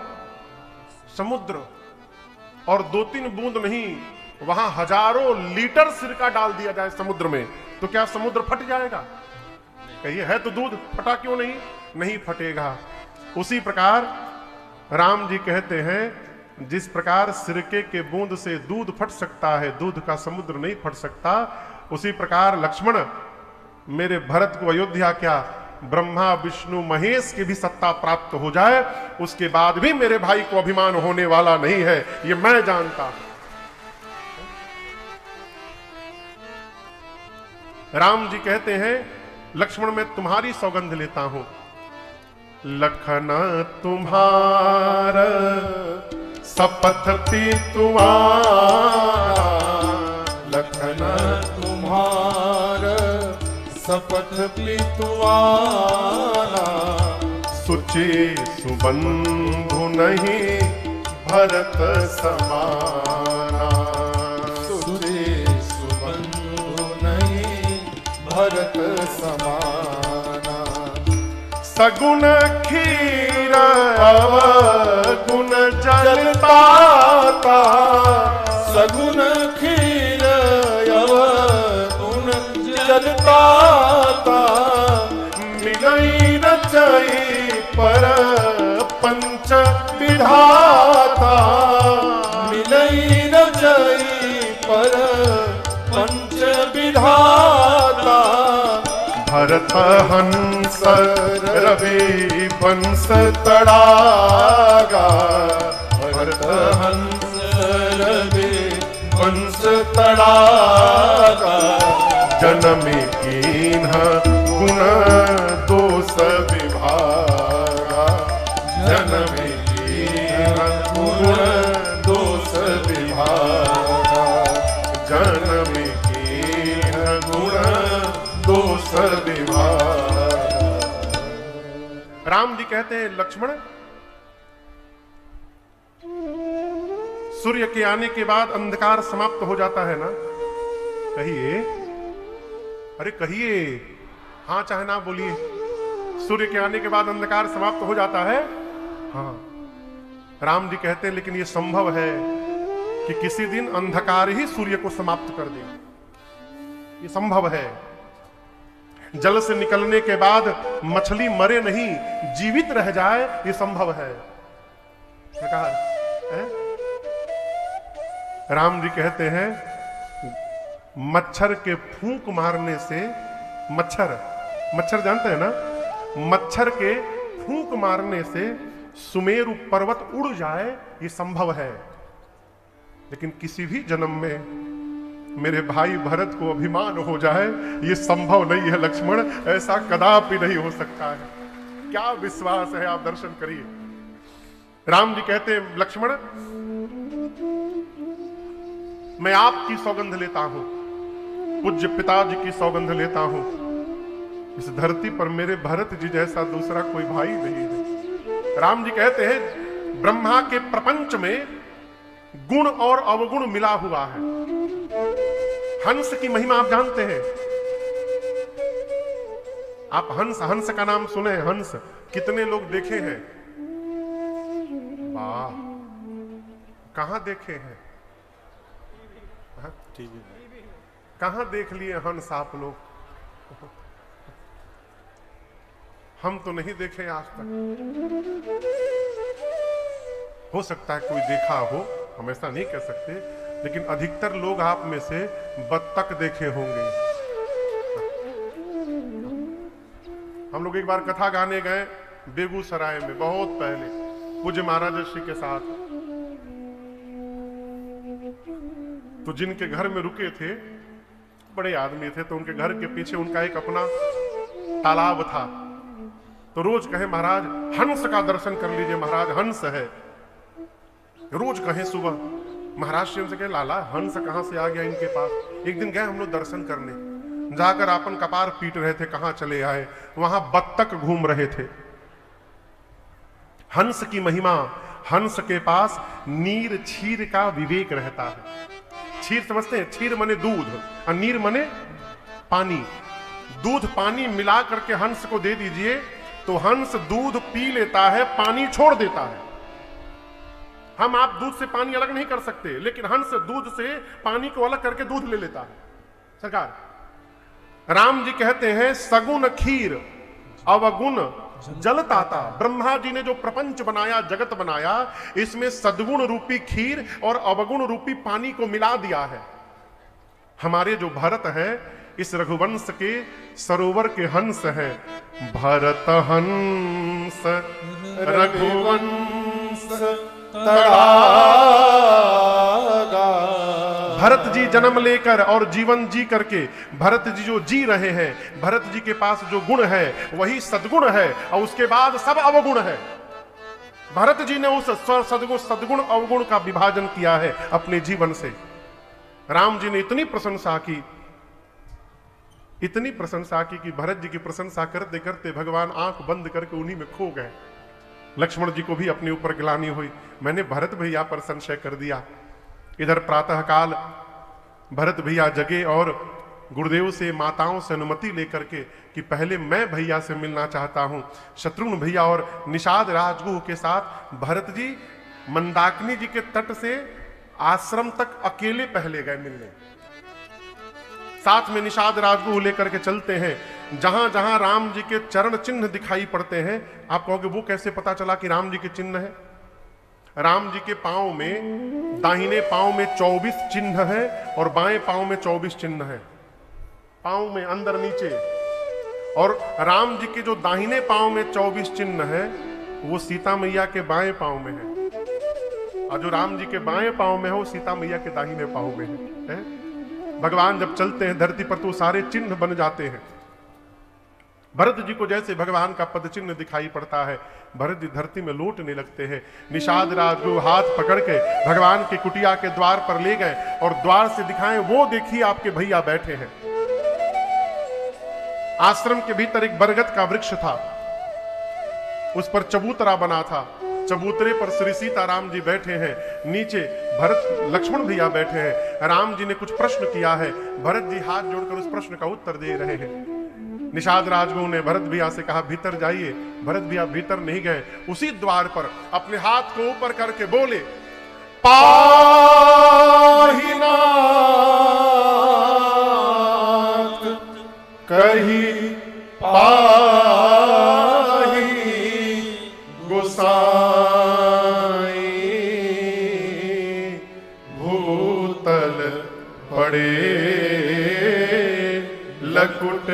समुद्र, और 2-3 बूंद नहीं, वहां हजारों लीटर सिरका डाल दिया जाए समुद्र में, तो क्या समुद्र फट जाएगा? कहिए, है तो दूध, फटा क्यों नहीं? नहीं फटेगा। उसी प्रकार राम जी कहते हैं जिस प्रकार सिरके के बूंद से दूध फट सकता है, दूध का समुद्र नहीं फट सकता, उसी प्रकार लक्ष्मण मेरे भरत को अयोध्या क्या, ब्रह्मा विष्णु महेश की भी सत्ता प्राप्त हो जाए, उसके बाद भी मेरे भाई को अभिमान होने वाला नहीं है, ये मैं जानता हूं। राम जी कहते हैं, लक्ष्मण मैं तुम्हारी सौगंध लेता हूं, लखन तुम्हारा शपथ पीतुआरा, लखन तुम्हारा शपथ पीतुआरा, सुचि सुबंधु नहीं भरत समाना, सुचि सुबंधु नहीं भरत समाना, सगुण खीर अवगुण जलताता, सगुण खीर अवगुण जलताता, मिलई रचई पर पंच विधाता, मिलई रचई पर पंच विधाता, भरत हंस रवि वंश तड़ागा, भरत हंस रवि वंश तड़ागा, जन्म कीन्ह गुण दोष विभागा, जन्म कीन्ह गुण दोष विभागा, जन्म कीन्ह गुण दोष विभागा। राम जी कहते हैं, लक्ष्मण सूर्य के आने के बाद अंधकार समाप्त हो जाता है ना, कहिए, अरे कहिए, हाँ चाहे ना बोलिए, सूर्य के आने के बाद अंधकार समाप्त हो जाता है। हाँ, राम जी कहते हैं लेकिन यह संभव है कि किसी दिन अंधकार ही सूर्य को समाप्त कर दे, यह संभव है। जल से निकलने के बाद मछली मरे नहीं, जीवित रह जाए, यह संभव है। क्या कहा है? राम जी कहते हैं, मच्छर के फूंक मारने से, मच्छर जानते हैं ना, मच्छर के फूंक मारने से सुमेरु पर्वत उड़ जाए, ये संभव है। लेकिन किसी भी जन्म में मेरे भाई भरत को अभिमान हो जाए, ये संभव नहीं है लक्ष्मण, ऐसा कदापि नहीं हो सकता है। क्या विश्वास है, आप दर्शन करिए। राम जी कहते हैं, लक्ष्मण मैं आपकी सौगंध लेता हूं, पूज्य पिताजी की सौगंध लेता हूं, इस धरती पर मेरे भरत जी जैसा दूसरा कोई भाई नहीं है। राम जी कहते हैं, ब्रह्मा के प्रपंच में गुण और अवगुण मिला हुआ है। हंस की महिमा आप जानते हैं, आप हंस का नाम सुने, हंस कितने लोग देखे हैं? वाह, कहां देखे हैं? कहां देख लिए हंस आप लोग? हम तो नहीं देखे आज तक। हो सकता है कोई देखा हो, हम ऐसा नहीं कह सकते, लेकिन अधिकतर लोग आप में से बत्तख देखे होंगे। हम लोग एक बार कथा गाने गए बेगूसराय में, बहुत पहले, पूज्य महाराज श्री के साथ। तो जिनके घर में रुके थे, बड़े आदमी थे, तो उनके घर के पीछे उनका एक अपना तालाब था। तो रोज कहे, महाराज हंस का दर्शन कर लीजिए, महाराज हंस है। रोज कहें सुबह, महाराज श्री से कहे, लाला हंस कहां से आ गया इनके पास। एक दिन गए हम लोग दर्शन करने, जाकर अपन कपार पीट रहे थे, कहां चले आए, वहां बत्तख घूम रहे थे। हंस की महिमा, हंस के पास नीर क्षीर का विवेक रहता है। क्षीर समझते हैं? क्षीर मने दूध और नीर मने पानी। दूध पानी मिला करके हंस को दे दीजिए तो हंस दूध पी लेता है, पानी छोड़ देता है। हम आप दूध से पानी अलग नहीं कर सकते, लेकिन हंस दूध से पानी को अलग करके दूध ले लेता है। सरकार राम जी कहते हैं, सगुण खीर अवगुण जलताता। ब्रह्मा जी ने जो प्रपंच बनाया, जगत बनाया, इसमें सद्गुण रूपी खीर और अवगुण रूपी पानी को मिला दिया है। हमारे जो भरत हैं, इस रघुवंश के सरोवर के हंस हैं। भरत हंस रघुवंश तड़ागा। भरत जी जन्म लेकर और जीवन जी करके भरत जी जो जी रहे हैं, भरत जी के पास जो गुण है वही सद्गुण है और उसके बाद सब अवगुण है। भरत जी ने उस सद्गुण अवगुण का विभाजन किया है अपने जीवन से। राम जी ने इतनी प्रशंसा की कि भरत जी की प्रशंसा करते करते भगवान आंख बंद करके उन्हीं में खो गए। लक्ष्मण जी को भी अपने ऊपर गिलानी हुई, मैंने भरत भैया पर संशय कर दिया। इधर प्रातः काल भरत भैया जगे और गुरुदेव से माताओं से अनुमति लेकर के कि पहले मैं भैया से मिलना चाहता हूं। शत्रुघ्न भैया और निषाद राजगुह के साथ भरत जी मंदाकिनी जी के तट से आश्रम तक अकेले पहले गए मिलने। साथ में निषाद राजगुह लेकर के चलते हैं। जहां जहां राम जी के चरण चिन्ह दिखाई पड़ते हैं, आप कहोगे वो कैसे पता चला कि राम जी के चिन्ह है? राम जी के पांव में, दाहिने पांव में 24 चिन्ह है और बाएं पांव में 24 चिन्ह है, पांव में अंदर नीचे। और राम जी के जो दाहिने पांव में 24 चिन्ह है वो सीता मैया के बाएं पांव में है, और जो राम जी के बाएं पांव में है वो सीता मैया के दाहिने पांव में है। भगवान जब चलते हैं धरती पर तो सारे चिन्ह बन जाते हैं। भरत जी को जैसे भगवान का पद चिन्ह दिखाई पड़ता है, भरत जी धरती में लौटने लगते हैं। निषाद राजगुरु हाथ पकड़ के भगवान की कुटिया के द्वार पर ले गए और द्वार से दिखाएं, वो देखिए आपके भैया बैठे हैं। आश्रम के भीतर एक बरगद का वृक्ष था, उस पर चबूतरा बना था। चबूतरे पर श्री सीताराम जी बैठे हैं, नीचे भरत लक्ष्मण भैया बैठे हैं। राम जी ने कुछ प्रश्न किया है, भरत जी हाथ जोड़कर उस प्रश्न का उत्तर दे रहे हैं। निषाद राजगुरु ने भरत भैया से कहा भीतर जाइए। भरत भैया भीतर नहीं गए, उसी द्वार पर अपने हाथ को ऊपर करके बोले, पाहिनाथ कही पाही गोसाई, भूतल पड़े लकुट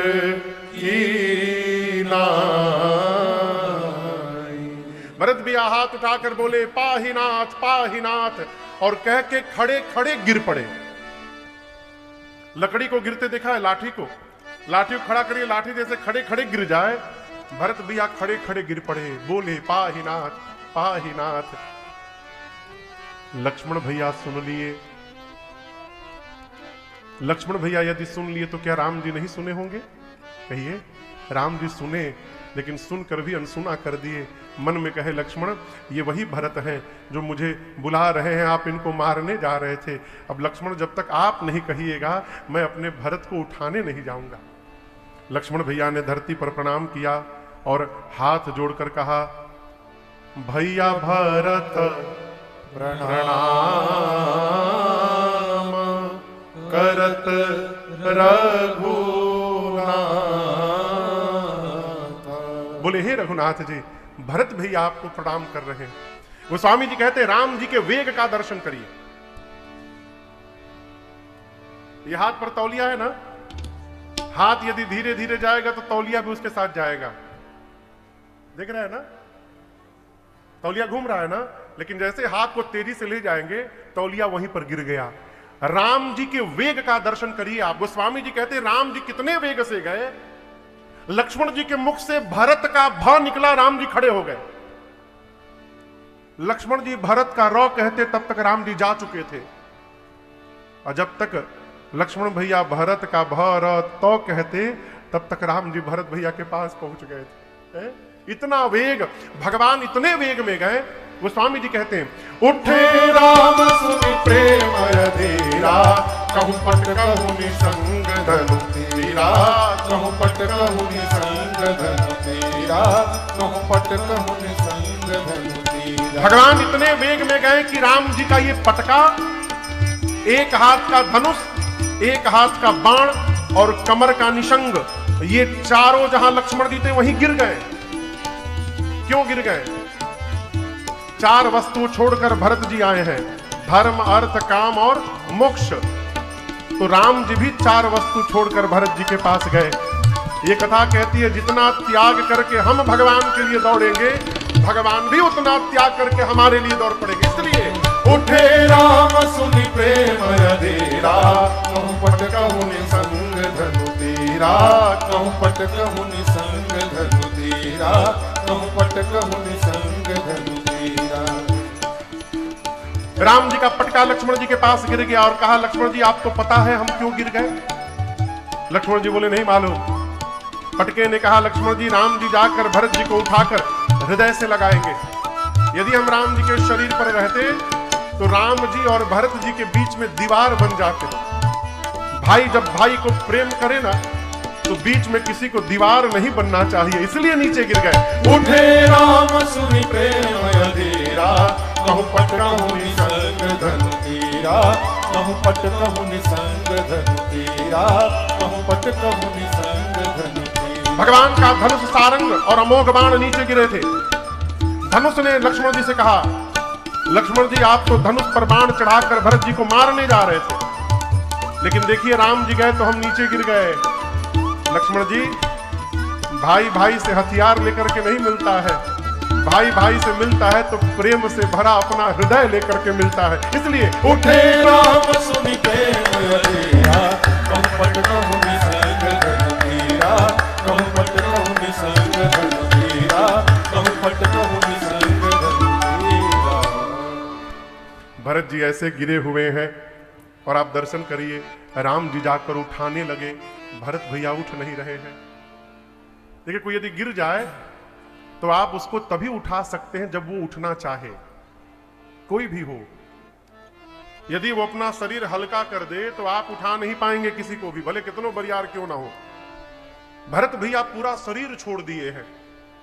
भरत भैया हाथ उठाकर बोले पाहिनाथ पाहिनाथ, और कह के खड़े खड़े गिर पड़े। लकड़ी को गिरते देखा है, लाठी को खड़ा करिए, लाठी जैसे खड़े खड़े गिर जाए। भरत भैया खड़े खड़े गिर पड़े, बोले पाहिनाथ पाहिनाथ। लक्ष्मण भैया सुन लिए। लक्ष्मण भैया यदि सुन लिए तो क्या राम जी नहीं सुने होंगे? कहिए। राम जी सुने, लेकिन सुनकर भी अनसुना कर दिए। मन में कहे लक्ष्मण, ये वही भरत हैं जो मुझे बुला रहे हैं, आप इनको मारने जा रहे थे। अब लक्ष्मण जब तक आप नहीं कहिएगा मैं अपने भरत को उठाने नहीं जाऊंगा। लक्ष्मण भैया ने धरती पर प्रणाम किया और हाथ जोड़कर कहा, भैया भरत प्रणाम करत रघुनाथ। बोले हे रघुनाथ जी, भरत भैया आपको प्रणाम कर रहे हैं। गोस्वामी जी कहते हैं राम जी के वेग का दर्शन करिए। ये हाथ पर तौलिया है ना, हाथ यदि धीरे धीरे जाएगा तो तौलिया भी उसके साथ जाएगा। देख रहा है ना, तौलिया घूम रहा है ना, लेकिन जैसे हाथ को तेजी से ले जाएंगे तौलिया वहीं पर गिर गया। राम जी के वेग का दर्शन करिए आप। गोस्वामी जी कहते हैं राम जी कितने वेग से गए, लक्ष्मण जी के मुख से भरत का भ निकला, राम जी खड़े हो गए। लक्ष्मण जी भरत का र कहते तब तक राम जी जा चुके थे, और जब तक लक्ष्मण भैया भरत का भ र तो कहते तब तक राम जी भरत भैया के पास पहुंच गए थे। इतना वेग, भगवान इतने वेग में गए। गोस्वामी जी कहते हैं, उठे राम सुनि प्रेम अधीरा, कहूं पट कहूं निसंग धनु तीरा, कहूं पट कहूं निसंग धनु तीरा, कहूं पट कहूं निसंग धनु तीरा। भगवान इतने वेग में गए कि राम जी का ये पटका, एक हाथ का धनुष, एक हाथ का बाण और कमर का निशंग, ये चारों जहां लक्ष्मण जी थे वहीं गिर गए। क्यों गिर गए? चार वस्तु छोड़कर भरत जी आए हैं, धर्म अर्थ काम और मोक्ष। तो राम जी भी 4 वस्तु छोड़कर भरत जी के पास गए। ये कथा कहती है जितना त्याग करके हम भगवान के लिए दौड़ेंगे, भगवान भी उतना त्याग करके हमारे लिए दौड़ पड़ेंगे। इसलिए उठे राम सुनि प्रेम अधीरा, कहूँ पट कहूँ निसंग धनु तीरा, कहूँ पट कहूँ निसंग धनु तीरा, कहूँ पट कहूँ निसंग धनु तीरा। राम जी का पटका लक्ष्मण जी के पास गिर गया और कहा लक्ष्मण जी आपको पता है हम क्यों गिर गए? लक्ष्मण जी बोले नहीं मालूम। पटके ने कहा लक्ष्मण जी राम जी जाकर भरत जी को उठाकर हृदय से लगाएंगे। यदि हम राम जी के शरीर पर रहते तो राम जी और भरत जी के बीच में दीवार बन जाते। भाई जब भाई को प्रेम करे ना तो बीच में किसी को दीवार नहीं बनना चाहिए, इसलिए नीचे गिर गए। उठे राम सुनि प्रेम अधीरा, कहूँ पट कहूँ निसंग धनु तीरा, कहूँ पट कहूँ निसंग धनु तीरा, कहूँ पट कहूँ निसंग धनु तीरा। भगवान का धनुष सारंग और अमोघ बाण नीचे गिरे थे। धनुष ने लक्ष्मण जी से कहा लक्ष्मण जी आप तो धनुष पर बाण चढ़ाकर भरत जी को मारने जा रहे थे, लेकिन देखिए राम जी गए तो हम नीचे गिर गए। लक्ष्मण जी भाई भाई से हथियार लेकर के नहीं मिलता है, भाई भाई से मिलता है तो प्रेम से भरा अपना हृदय लेकर के मिलता है। इसलिए उठे राम सुनि प्रेम अधीरा, कहूँ पट कहूँ निसंग धनु तीरा, कहूँ पट कहूँ निसंग धनु तीरा, कहूँ पट कहूँ निसंग धनु तीरा। भरत जी ऐसे गिरे हुए हैं और आप दर्शन करिए राम जी जाकर उठाने लगे, भरत भैया उठ नहीं रहे हैं। देखिए कोई यदि गिर जाए तो आप उसको तभी उठा सकते हैं जब वो उठना चाहे, कोई भी हो। यदि वो अपना शरीर हल्का कर दे तो आप उठा नहीं पाएंगे किसी को भी, भले कितनों बरियार क्यों ना हो। भरत भैया पूरा शरीर छोड़ दिए हैं,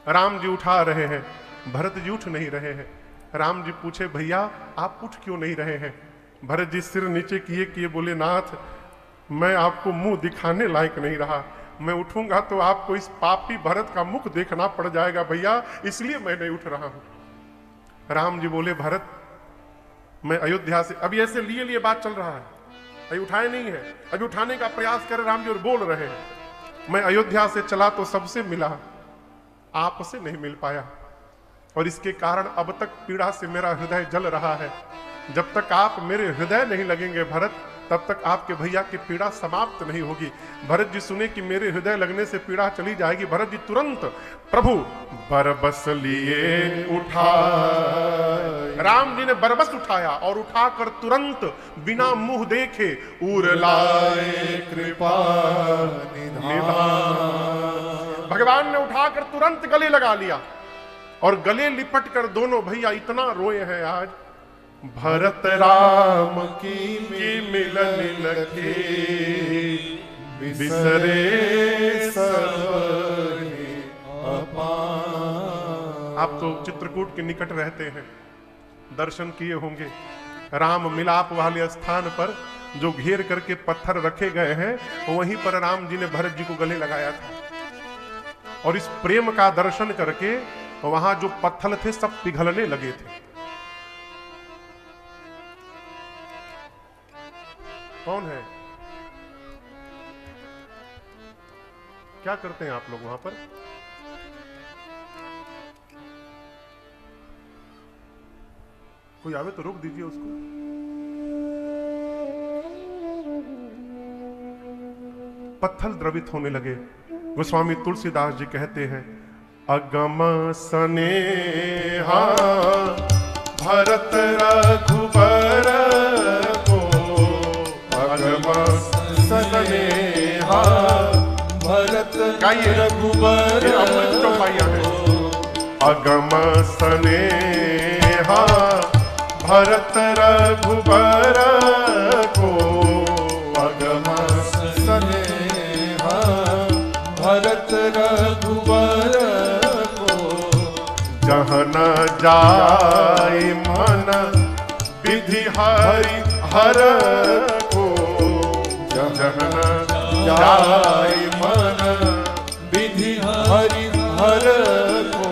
राम जी उठा रहे हैं, भरत जी उठ नहीं रहे हैं। राम जी पूछे भैया आप उठ क्यों नहीं रहे हैं? भरत जी सिर नीचे किए किए बोले नाथ मैं आपको मुंह दिखाने लायक नहीं रहा, मैं उठूंगा तो आपको इस पापी भरत का मुख देखना पड़ जाएगा भैया, इसलिए मैं नहीं उठ रहा हूं। राम जी बोले भरत मैं अयोध्या से, अभी ऐसे लिए लिए बात चल रहा है, अभी उठाए नहीं है, अभी उठाने का प्रयास कर राम जी और बोल रहे हैं मैं अयोध्या से चला तो सबसे मिला, आपसे नहीं मिल पाया और इसके कारण अब तक पीड़ा से मेरा हृदय जल रहा है। जब तक आप मेरे हृदय नहीं लगेंगे भरत तब तक आपके भैया की पीड़ा समाप्त नहीं होगी। भरत जी सुने कि मेरे हृदय लगने से पीड़ा चली जाएगी। भरत जी तुरंत प्रभु बरबस लिए उठा, राम जी ने बरबस उठाया और उठाकर तुरंत बिना मुंह देखे उर लाए कृपा निधान। भगवान ने उठाकर तुरंत गले लगा लिया और गले लिपट कर दोनों भैया इतना रोए हैं आज। भरत राम की मिलन लगे बिसरे सबने अपार। आप तो चित्रकूट के निकट रहते हैं, दर्शन किए होंगे। राम मिलाप वाले स्थान पर जो घेर करके पत्थर रखे गए हैं वहीं पर राम जी ने भरत जी को गले लगाया था और इस प्रेम का दर्शन करके वहां जो पत्थर थे सब पिघलने लगे थे। कौन है? क्या करते हैं आप लोग वहां पर? कोई आवे तो रोक दीजिए उसको। पत्थर द्रवित होने लगे। गोस्वामी तुलसीदास जी कहते हैं अगम सनेहा भरत रघुबर को, अगम सनेहा भरत रघुबर को, अगम सनेहा भरत रघुबर को, अगम सनेहा भरत रघुबर को, जहाँ न जाय मन विधि हरि हर को, जहाँ न जाय मन विधि हरि हर को,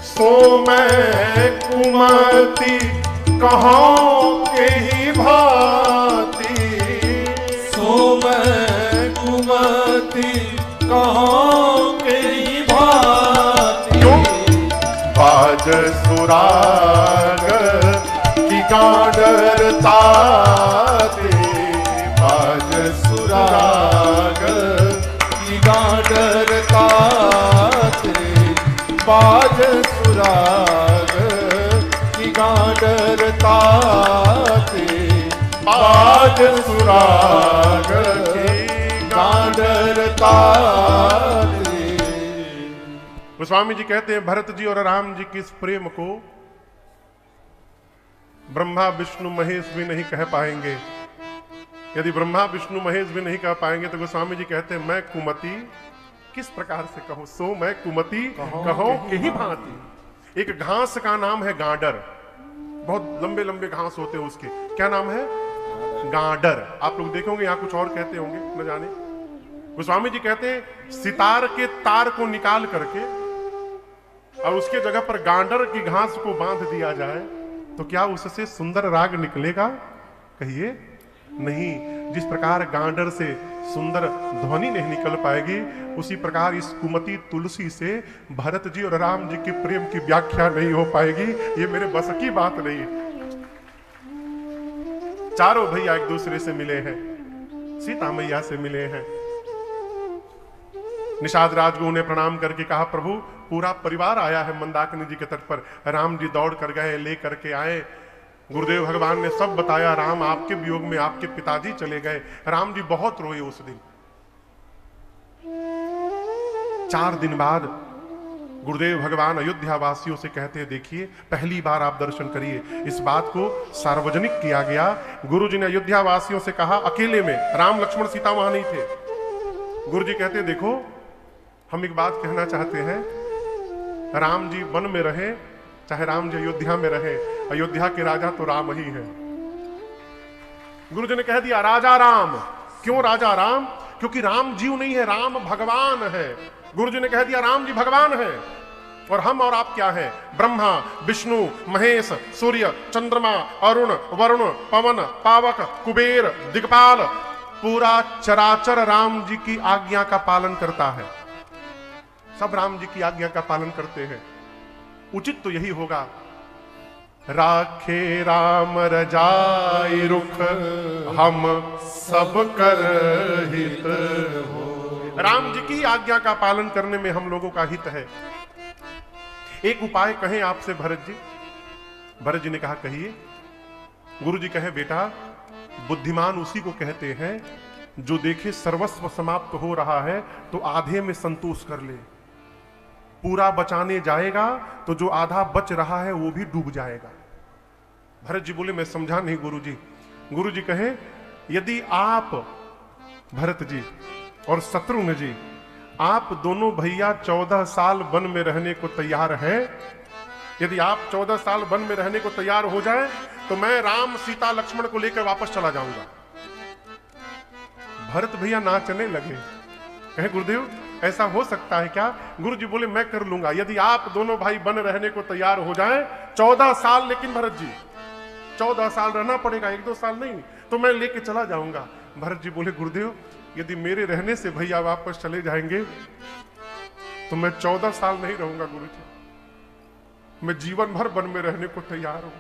सो मैं कुमति कहूँ के ही भांति, बाज सुराग की गांडरता ते, बाज सुराग की गांडरता ते, बाज सुराग की गांडरता ते, बाज सुराग की गांडरता ते। गोस्वामी जी कहते हैं भरत जी और राम जी के इस प्रेम को ब्रह्मा विष्णु महेश भी नहीं कह पाएंगे। यदि ब्रह्मा विष्णु महेश भी नहीं कह पाएंगे तो गोस्वामी जी कहते हैं मैं कुमति किस प्रकार से कहूं, सो मैं कुमति कहो के ही भांति। एक घास का नाम है गांडर, बहुत लंबे लंबे घास होते हैं उसके, क्या नाम है? गांडर। आप लोग देखोगे यहां कुछ और कहते होंगे न जाने। गोस्वामी जी कहते हैं सितार के तार को निकाल करके और उसके जगह पर गांडर की घास को बांध दिया जाए तो क्या उससे सुंदर राग निकलेगा? कहिए नहीं। जिस प्रकार गांडर से सुंदर ध्वनि नहीं निकल पाएगी, उसी प्रकार इस कुमति तुलसी से भरत जी और राम जी के प्रेम की व्याख्या नहीं हो पाएगी। ये मेरे बस की बात नहीं है। चारों भैया एक दूसरे से मिले हैं, सीता मैया से मिले हैं। निषाद राज को उन्हें प्रणाम करके कहा प्रभु पूरा परिवार आया है मंदाकिनी जी के तट पर। राम जी दौड़ कर गए, ले करके आए। गुरुदेव भगवान ने सब बताया। राम आपके वियोग में आपके पिताजी चले गए। राम जी बहुत रोए उस दिन। 4 दिन बाद गुरुदेव भगवान अयोध्या वासियों से कहते हैं देखिए पहली बार आप दर्शन करिए। इस बात को सार्वजनिक किया गया। गुरु जी ने अयोध्या वासियों से कहा अकेले में, राम लक्ष्मण सीता वहां नहीं थे। गुरु जी कहते देखो हम एक बात कहना चाहते हैं, राम जी वन में रहे चाहे राम जी अयोध्या में रहे, अयोध्या के राजा तो राम ही है। गुरु जी ने कह दिया राजा राम। क्यों राजा राम? क्योंकि राम जीव नहीं है, राम भगवान है। गुरु जी ने कह दिया राम जी भगवान है और हम और आप क्या है? ब्रह्मा विष्णु महेश सूर्य चंद्रमा अरुण वरुण पवन पावक कुबेर दिक्पाल, पूरा चराचर राम जी की आज्ञा का पालन करता है। सब राम जी की आज्ञा का पालन करते हैं। उचित तो यही होगा राखे राम रजाई रुख हम सब कर हित हो। राम जी की आज्ञा का पालन करने में हम लोगों का हित है। एक उपाय कहें आपसे भरत जी। भरत जी ने कहा कहिए। गुरु जी कहे बेटा बुद्धिमान उसी को कहते हैं जो देखे सर्वस्व समाप्त हो रहा है तो आधे में संतोष कर ले। पूरा बचाने जाएगा तो जो आधा बच रहा है वो भी डूब जाएगा। भरत जी बोले मैं समझा नहीं गुरु जी। गुरु जी कहे यदि आप भरत जी और शत्रुघ्न जी आप दोनों भैया 14 साल वन में रहने को तैयार है, यदि आप 14 साल वन में रहने को तैयार हो जाए तो मैं राम सीता लक्ष्मण को लेकर वापस चला जाऊंगा। भरत भैया नाचने लगे। कहे गुरुदेव ऐसा हो सकता है क्या? गुरु जी बोले मैं कर लूंगा यदि आप दोनों भाई बन रहने को तैयार हो जाएं। 14 साल, लेकिन भरत जी 14 साल रहना पड़ेगा, 1-2 साल नहीं, तो मैं लेके चला जाऊंगा। भरत जी बोले गुरुदेव यदि मेरे रहने से भैया वापस चले जाएंगे तो मैं 14 साल नहीं रहूंगा गुरु जी, मैं जीवन भर वन में रहने को तैयार हूं।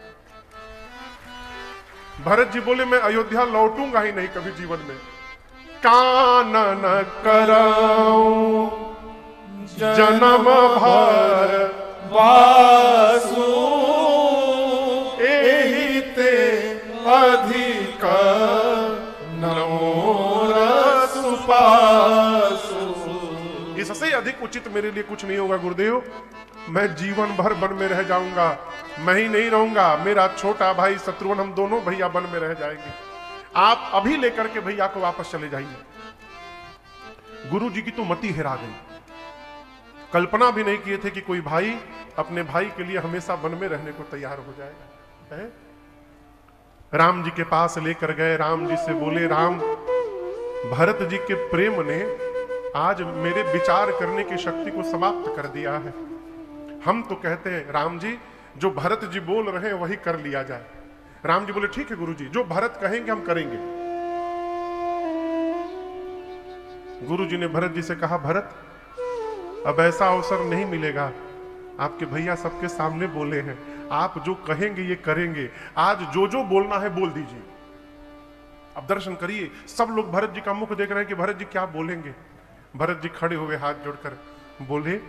भरत जी बोले मैं अयोध्या लौटूंगा ही नहीं कभी जीवन में। कानन कराऊं जन्म भर वासु एहि ते अधिक नमोरसु पासु। इससे अधिक उचित मेरे लिए कुछ नहीं होगा गुरुदेव। मैं जीवन भर वन में रह जाऊंगा। मैं ही नहीं रहूंगा, मेरा छोटा भाई शत्रुघ्न, हम दोनों भैया वन में रह जाएंगे। आप अभी लेकर के भैया को वापस चले जाइए। गुरु जी की तो मति हेरा गई। कल्पना भी नहीं किए थे कि कोई भाई अपने भाई के लिए हमेशा वन में रहने को तैयार हो जाएगा। है? राम जी के पास लेकर गए। राम जी से बोले राम भरत जी के प्रेम ने आज मेरे विचार करने की शक्ति को समाप्त कर दिया है। हम तो कहते हैं राम जी जो भरत जी बोल रहे हैं वही कर लिया जाए। राम जी बोले ठीक है गुरु जी, जो भरत कहेंगे हम करेंगे। गुरु जी ने भरत जी से कहा भरत अब ऐसा अवसर नहीं मिलेगा। आपके भैया सबके सामने बोले हैं, आप जो कहेंगे ये करेंगे, आज जो जो बोलना है बोल दीजिए। अब दर्शन करिए, सब लोग भरत जी का मुख देख रहे हैं कि भरत जी क्या बोलेंगे। भरत जी खड़े हुए हाथ जोड़कर बोले,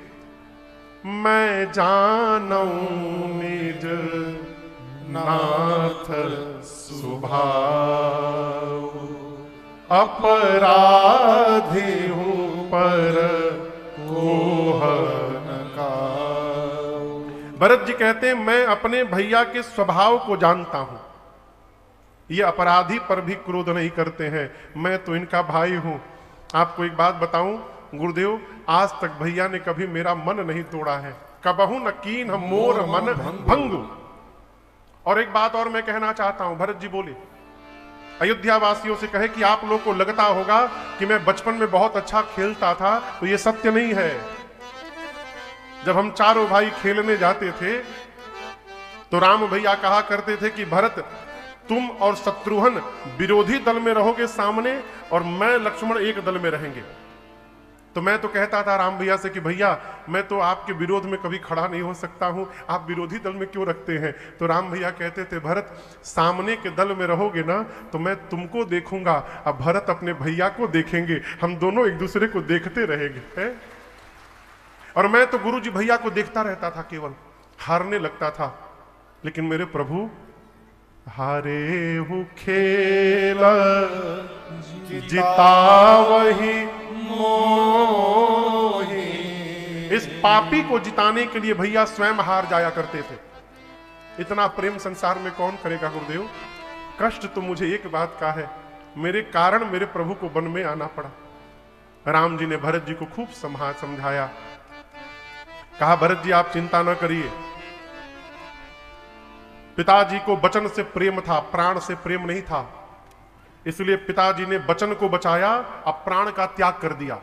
मैं जानू निज नाथ स्वभाव, अपराधी हूं पर कोह न काऊ। भरत जी कहते हैं, मैं अपने भैया के स्वभाव को जानता हूं, ये अपराधी पर भी क्रोध नहीं करते हैं, मैं तो इनका भाई हूं। आपको एक बात बताऊं गुरुदेव, आज तक भैया ने कभी मेरा मन नहीं तोड़ा है, कबहू न कीन हम मोर मन भंगु। और एक बात और मैं कहना चाहता हूं, भरत जी बोले, अयोध्या वासियों से कहे कि आप लोग को लगता होगा कि मैं बचपन में बहुत अच्छा खेलता था, तो ये सत्य नहीं है। जब हम चारों भाई खेलने जाते थे तो राम भैया कहा करते थे कि भरत तुम और शत्रुघ्न विरोधी दल में रहोगे सामने, और मैं लक्ष्मण एक दल में रहेंगे। तो मैं तो कहता था राम भैया से कि भैया मैं तो आपके विरोध में कभी खड़ा नहीं हो सकता हूं, आप विरोधी दल में क्यों रखते हैं। तो राम भैया कहते थे, भरत सामने के दल में रहोगे ना तो मैं तुमको देखूंगा, अब भरत अपने भैया को देखेंगे, हम दोनों एक दूसरे को देखते रहेंगे है? और मैं तो गुरु जी भैया को देखता रहता था, केवल हारने लगता था। लेकिन मेरे प्रभु, हारे हूं खेल जिता वही मोही, इस पापी को जिताने के लिए भैया स्वयं हार जाया करते थे। इतना प्रेम संसार में कौन करेगा गुरुदेव। कष्ट तो मुझे एक बात का है, मेरे कारण मेरे प्रभु को वन में आना पड़ा। राम जी ने भरत जी को खूब समझाया, कहा भरत जी आप चिंता न करिए, पिताजी को वचन से प्रेम था, प्राण से प्रेम नहीं था, इसलिए पिताजी ने वचन को बचाया, अब प्राण का त्याग कर दिया।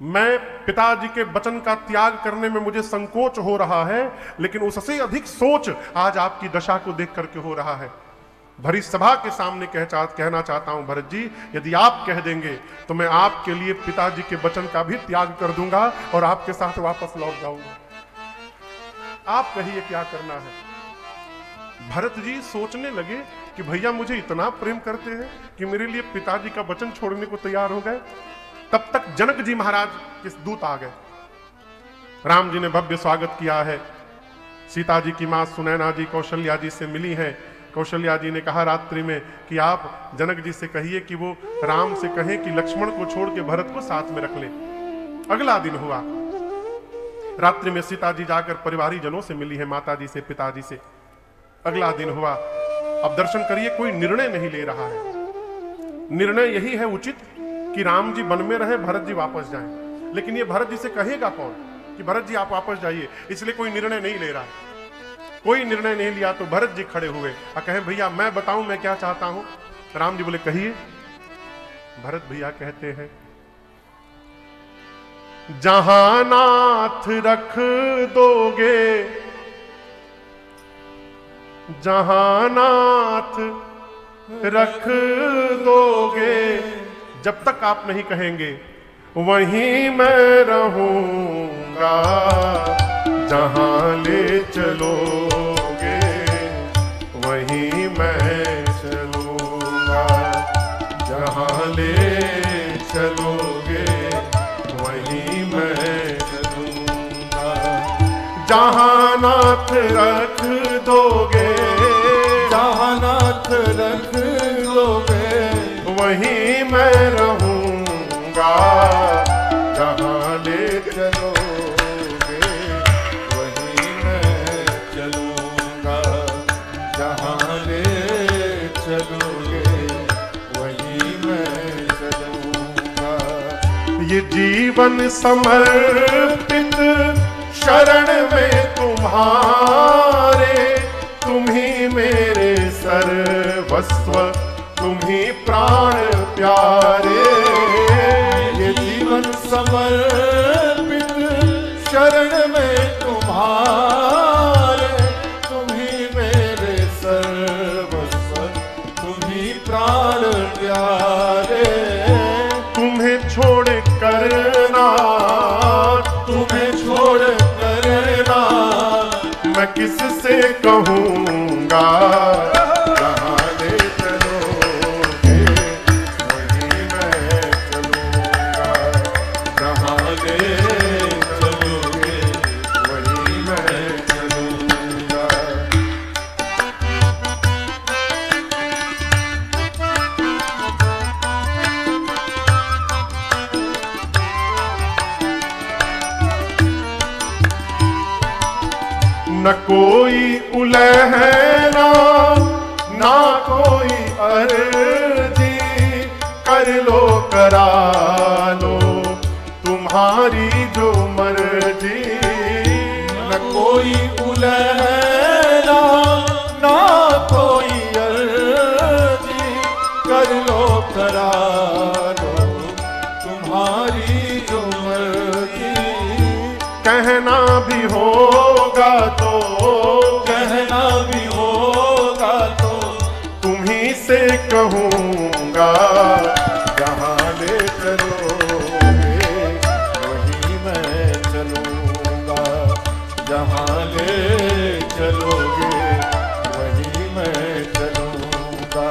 मैं पिताजी के वचन का त्याग करने में मुझे संकोच हो रहा है, लेकिन उससे अधिक सोच आज आपकी दशा को देख करके हो रहा है। भरी सभा के सामने कहना चाहता हूं भरत जी, यदि आप कह देंगे तो मैं आपके लिए पिताजी के वचन का भी त्याग कर दूंगा और आपके साथ वापस लौट जाऊंगा। आप कहिए क्या करना है। भरत जी सोचने लगे कि भैया मुझे इतना प्रेम करते हैं कि मेरे लिए पिताजी का वचन छोड़ने को तैयार हो गए। तब तक जनक जी महाराज के दूत आ गए। राम जी ने भव्य स्वागत किया है। सीता जी की मां सुनैना जी कौशल्या जी से मिली हैं। कौशल्या जी ने कहा रात्रि में कि आप जनक जी से कहिए कि वो राम से कहें कि लक्ष्मण को छोड़ के भरत को साथ में रख ले। अगला दिन हुआ, रात्रि में सीता जी जाकर परिवारी जनों से मिली है, माता जी से, पिताजी से। अगला दिन हुआ, अब दर्शन करिए, कोई निर्णय नहीं ले रहा है। निर्णय यही है उचित कि राम जी वन में रहे, भरत जी वापस जाएं। लेकिन ये भरत जी से कहेगा कौन कि भरत जी आप वापस जाइए, इसलिए कोई निर्णय नहीं ले रहा है। कोई निर्णय नहीं लिया तो भरत जी खड़े हुए और कहे भैया मैं बताऊं मैं क्या चाहता हूं। राम जी बोले कहिए। भरत भैया कहते हैं, जहां नाथ रख दोगे, जहां नाथ रख दोगे, जब तक आप नहीं कहेंगे वहीं मैं रहूंगा। जहां ले चलोगे वहीं मैं चलूंगा। जहां ले चलोगे वहीं मैं चलूंगा। जहां नाथ रख दोगे, जहां नाथ रख दोगे वहीं मैं रहूंगा। जहां ले चलोगे वहीं मैं चलूंगा। जहां ले चलोगे वहीं मैं चलूंगा। ये जीवन समर्पित शरण में तुम्हारे, तुम ही मेरे सर्वस्व, तुम ही प्राण प्यारे। ये जीवन समर्पित शरण में तुम्हारे, तुम ही मेरे सर्वस्व, तुम ही प्राण प्यारे। तुम्हें छोड़ कर ना, तुम्हें मैं किससे कहूँगा। जहाँ ले चलोगे वहीं मैं चलूँगा, जहाँ ले चलोगे वहीं मैं चलूँगा। न कोई उलहना ना कोई अर्जी, कर लो करा लो तुम्हारी जो मर्जी। न कोई उलहना ना कोई अर्जी, कर लो करा लो तुम्हारी जो मर्जी। कहना भी होगा तो, कहना भी होगा तो तुम्ही से कहूँगा। जहाँ ले चलोगे वहीं मैं चलूँगा, जहाँ ले चलोगे वहीं मैं चलूँगा।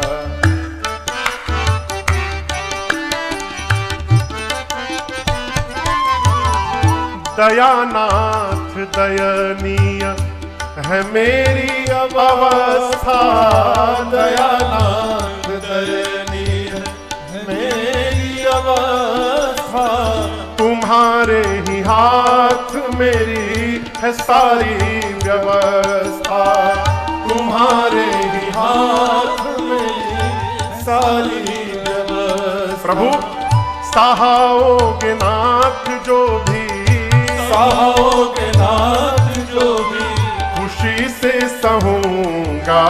दयानाथ दयनीय है मेरी अवस्था। दयानाथ दयनीय मेरी अवस्था। तुम्हारे ही हाथ मेरी है सारी व्यवस्था। तुम्हारे ही हाथ मेरी सारी व्यवस्था। प्रभु सहाओगे नाथ जो भी, सहाओगे नाथ जो भी, खुशी से सहूँगा।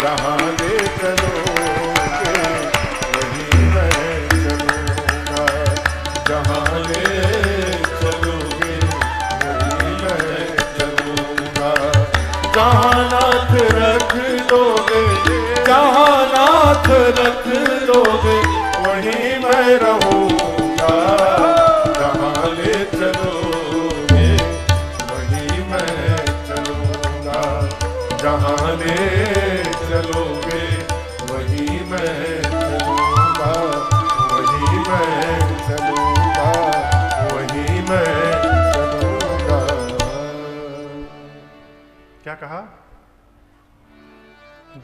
जहाँ ले चलोगे वहीं मैं चलूँगा, जहाँ ले चलोगे वहीं मैं चलूँगा। जहाँ नाथ रख दोगे, जहाँ नाथ रख दोगे वहीं मैं रहूँगा। जहाँ ले चलोगे वहीं मैं चलूँगा, जहाँ ले चलोगे वहीं मैं चलूँगा, वहीं मैं चलूँगा, वहीं मैं चलूँगा। क्या कहा?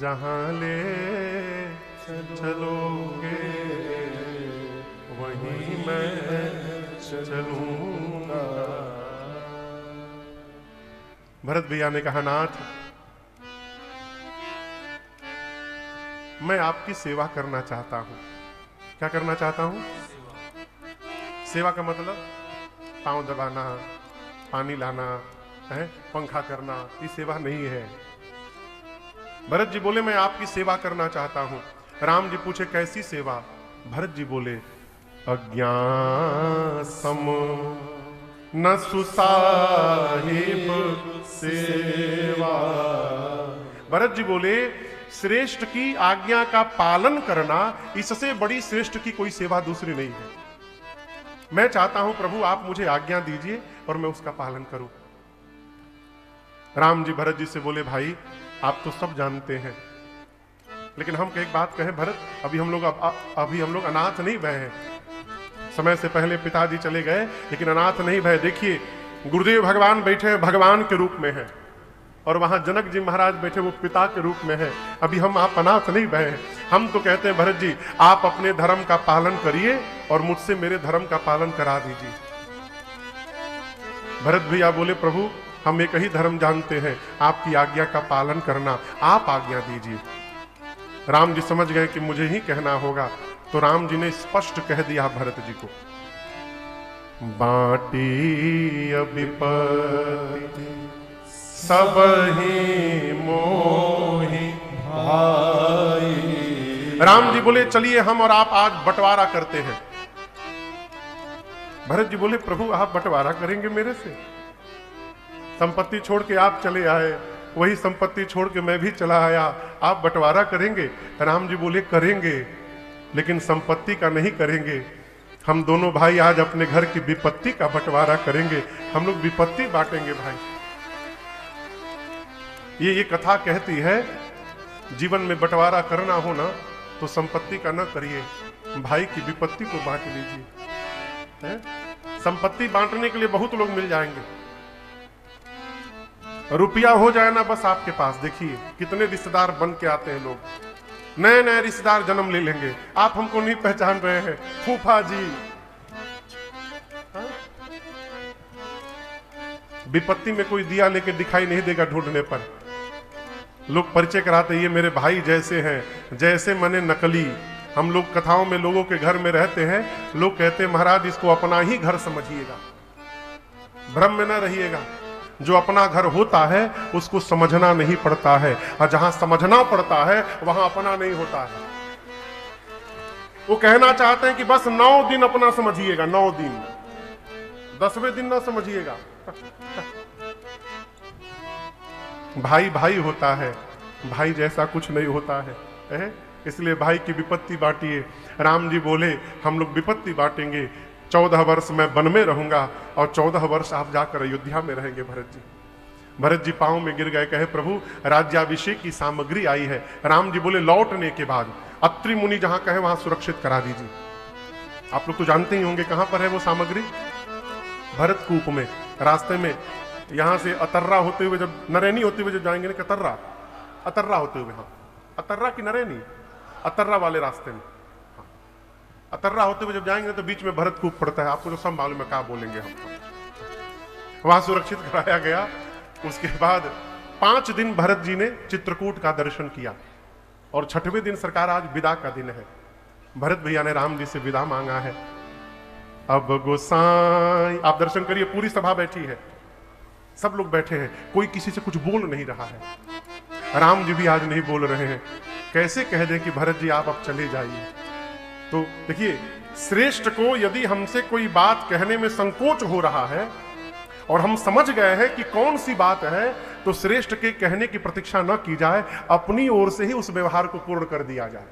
जहाँ ले चलोगे वहीं मैं चलूँगा। भरत भैया ने कहा, नाथ मैं आपकी सेवा करना चाहता हूँ। क्या करना चाहता हूँ? सेवा का मतलब पाँव दबाना, पानी लाना है, पंखा करना, ये सेवा नहीं है। भरत जी बोले मैं आपकी सेवा करना चाहता हूँ। राम जी पूछे कैसी सेवा? भरत जी बोले अज्ञान सम न सुसाहिब सेवा। भरत जी बोले श्रेष्ठ की आज्ञा का पालन करना, इससे बड़ी श्रेष्ठ की कोई सेवा दूसरी नहीं है। मैं चाहता हूं प्रभु आप मुझे आज्ञा दीजिए और मैं उसका पालन करूं। राम जी भरत जी से बोले भाई आप तो सब जानते हैं, लेकिन हम एक बात कहें भरत, अभी हम लोग अनाथ नहीं भय हैं। समय से पहले पिताजी चले गए लेकिन अनाथ नहीं भय। देखिए गुरुदेव भगवान बैठे हैं, भगवान के रूप में है, और वहां जनक जी महाराज बैठे वो पिता के रूप में है। अभी हम आप अनाथ नहीं भय हैं। हम तो कहते हैं भरत जी आप अपने धर्म का पालन करिए और मुझसे मेरे धर्म का पालन करा दीजिए। भरत भैया बोले प्रभु हम एक ही धर्म जानते हैं, आपकी आज्ञा का पालन करना, आप आज्ञा दीजिए। राम जी समझ गए कि मुझे ही कहना होगा, तो राम जी ने स्पष्ट कह दिया भरत जी को, बाटी अभिपति सब ही मोहि भाई। राम जी बोले चलिए हम और आप आज बंटवारा करते हैं। भरत जी बोले प्रभु आप बंटवारा करेंगे मेरे से? संपत्ति छोड़ के आप चले आए, वही संपत्ति छोड़ के मैं भी चला आया, आप बंटवारा करेंगे? राम जी बोले करेंगे, लेकिन संपत्ति का नहीं करेंगे। हम दोनों भाई आज अपने घर की विपत्ति का बंटवारा करेंगे। हम लोग विपत्ति बांटेंगे भाई। ये कथा कहती है, जीवन में बंटवारा करना हो ना तो संपत्ति का न करिए, भाई की विपत्ति को बांट लीजिए। संपत्ति बांटने के लिए बहुत लोग मिल जाएंगे, रुपया हो जाए ना बस आपके पास, देखिए कितने रिश्तेदार बन के आते हैं लोग, नए नए रिश्तेदार जन्म ले लेंगे। आप हमको नहीं पहचान रहे हैं, फूफा जी। विपत्ति में कोई दिया लेके दिखाई नहीं देगा, ढूंढने पर लोग परिचय कराते, ये मेरे भाई जैसे हैं, जैसे मने नकली। हम लोग कथाओं में लोगों के घर में रहते हैं, लोग कहते हैं महाराज इसको अपना ही घर समझिएगा, भ्रम में न रहिएगा। जो अपना घर होता है उसको समझना नहीं पड़ता है, और जहां समझना पड़ता है वहां अपना नहीं होता है। वो कहना चाहते हैं कि बस 9 दिन अपना समझिएगा, 9 दिन, 10वें दिन ना समझिएगा। भाई भाई होता है, भाई जैसा कुछ नहीं होता है। इसलिए भाई की विपत्ति बांटिए। राम जी बोले हम लोग विपत्ति बांटेंगे, 14 वर्ष मैं वन में रहूंगा और 14 वर्ष आप जाकर अयोध्या में रहेंगे। भरत जी पांव में गिर गए, कहे प्रभु राज्याभिषेक की सामग्री आई है। राम जी बोले लौटने के बाद अत्रि मुनि जहां कहे वहां सुरक्षित करा दीजिए। आप लोग तो जानते ही होंगे कहां पर है वो सामग्री, भरत कूप में। रास्ते में यहां से अतर्रा होते हुए, जब नरैनी होते हुए जब जाएंगे ना, अतर्रा होते हुए, हाँ अतर्रा की नरैनी, अतर्रा वाले रास्ते में, अतर्रा होते हुए जब जाएंगे तो बीच में भरत कूप पड़ता है। आपको तो सब मालूम है, क्या बोलेंगे हम। वहां सुरक्षित कराया गया। उसके बाद 5 दिन भरत जी ने चित्रकूट का दर्शन किया, और 6वें दिन सरकार आज विदा का दिन है। भरत भैया ने राम जी से विदा मांगा है। अब गोसाई, आप दर्शन करिए, पूरी सभा बैठी है, सब लोग बैठे हैं, कोई किसी से कुछ बोल नहीं रहा है। राम जी भी आज नहीं बोल रहे हैं। कैसे कह दें कि भरत जी आप अब चले जाइए। तो देखिए, श्रेष्ठ को यदि हमसे कोई बात कहने में संकोच हो रहा है और हम समझ गए हैं कि कौन सी बात है, तो श्रेष्ठ के कहने की प्रतीक्षा न की जाए, अपनी ओर से ही उस व्यवहार को पूर्ण कर दिया जाए।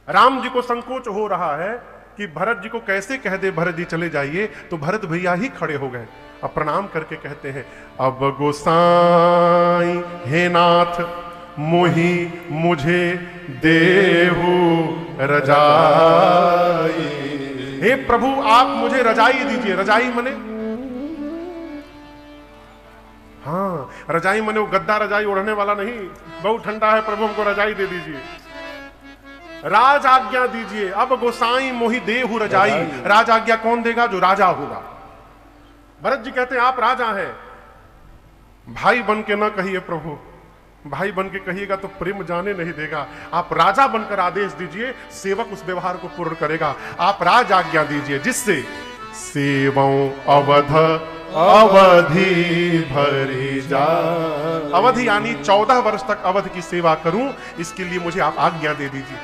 राम जी को संकोच हो रहा है कि भरत जी को कैसे कह दे भरत जी चले जाइए, तो भरत भैया ही खड़े हो गए। अब प्रणाम करके कहते हैं, अब गोसाई हे नाथ मोहि मुझे देहु रजाई। हे प्रभु आप मुझे रजाई दीजिए। रजाई मने, हाँ रजाई मने वो गद्दा रजाई ओढ़ने वाला नहीं, बहुत ठंडा है प्रभु हमको रजाई दे दीजिए, राज आज्ञा दीजिए। अब गोसाई मोहि देहु रजाई। राज आज्ञा कौन देगा? जो राजा होगा। भरत जी कहते हैं आप राजा हैं, भाई बन के ना कहिए प्रभु, भाई बन के कहिएगा तो प्रेम जाने नहीं देगा। आप राजा बनकर आदेश दीजिए, सेवक उस व्यवहार को पूर्ण करेगा। आप राज आज्ञा दीजिए जिससे सेवों अवध अवधि भरी जा। अवधि यानी 14 वर्ष तक अवध की सेवा करूं, इसके लिए मुझे आप आज्ञा दे दीजिए।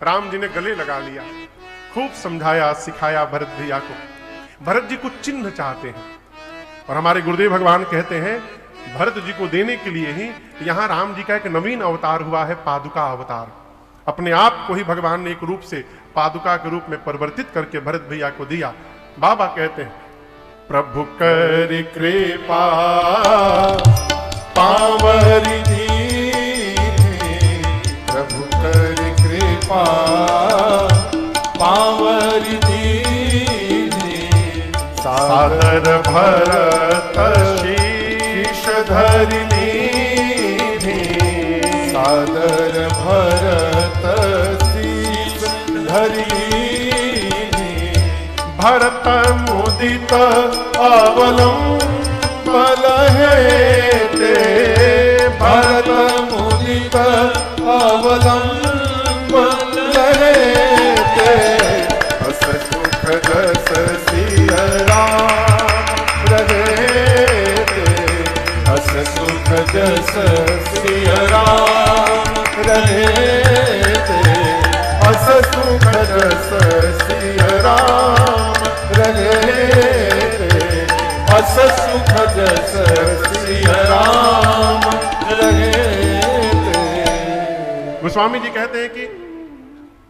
राम जी ने गले लगा लिया, खूब समझाया सिखाया भरत भैया को। भरत जी कुछ चिन्ह चाहते हैं, और हमारे गुरुदेव भगवान कहते हैं भरत जी को देने के लिए ही यहां राम जी का एक नवीन अवतार हुआ है, पादुका अवतार। अपने आप को ही भगवान ने एक रूप से पादुका के रूप में परिवर्तित करके भरत भैया को दिया। बाबा कहते हैं प्रभु कर कृपा पावरी दीने, प्रभु कर कृपा पावरी दीने। सादर भरत शीश धरनी, सादर भरत शीश धरनी। भरत मुदित अवलंबन है ते, भरत मुदित अवलंबन है ते। हस सुख जस सिय राम रहे ते, हस सुख जस सिय राम रहे ते। हस सुख जस सिय राम रहे ते, हस सुख जस सिय राम रहे ते। गोस्वामी जी कहते हैं कि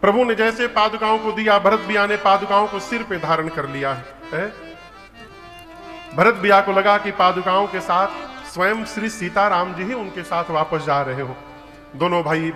प्रभु ने जैसे पादुकाओं को दिया, भरत बिया ने पादुकाओं को सिर पे धारण कर लिया है। भरत बिया को लगा कि पादुकाओं के साथ स्वयं श्री सीताराम जी ही उनके साथ वापस जा रहे हो। दोनों भाई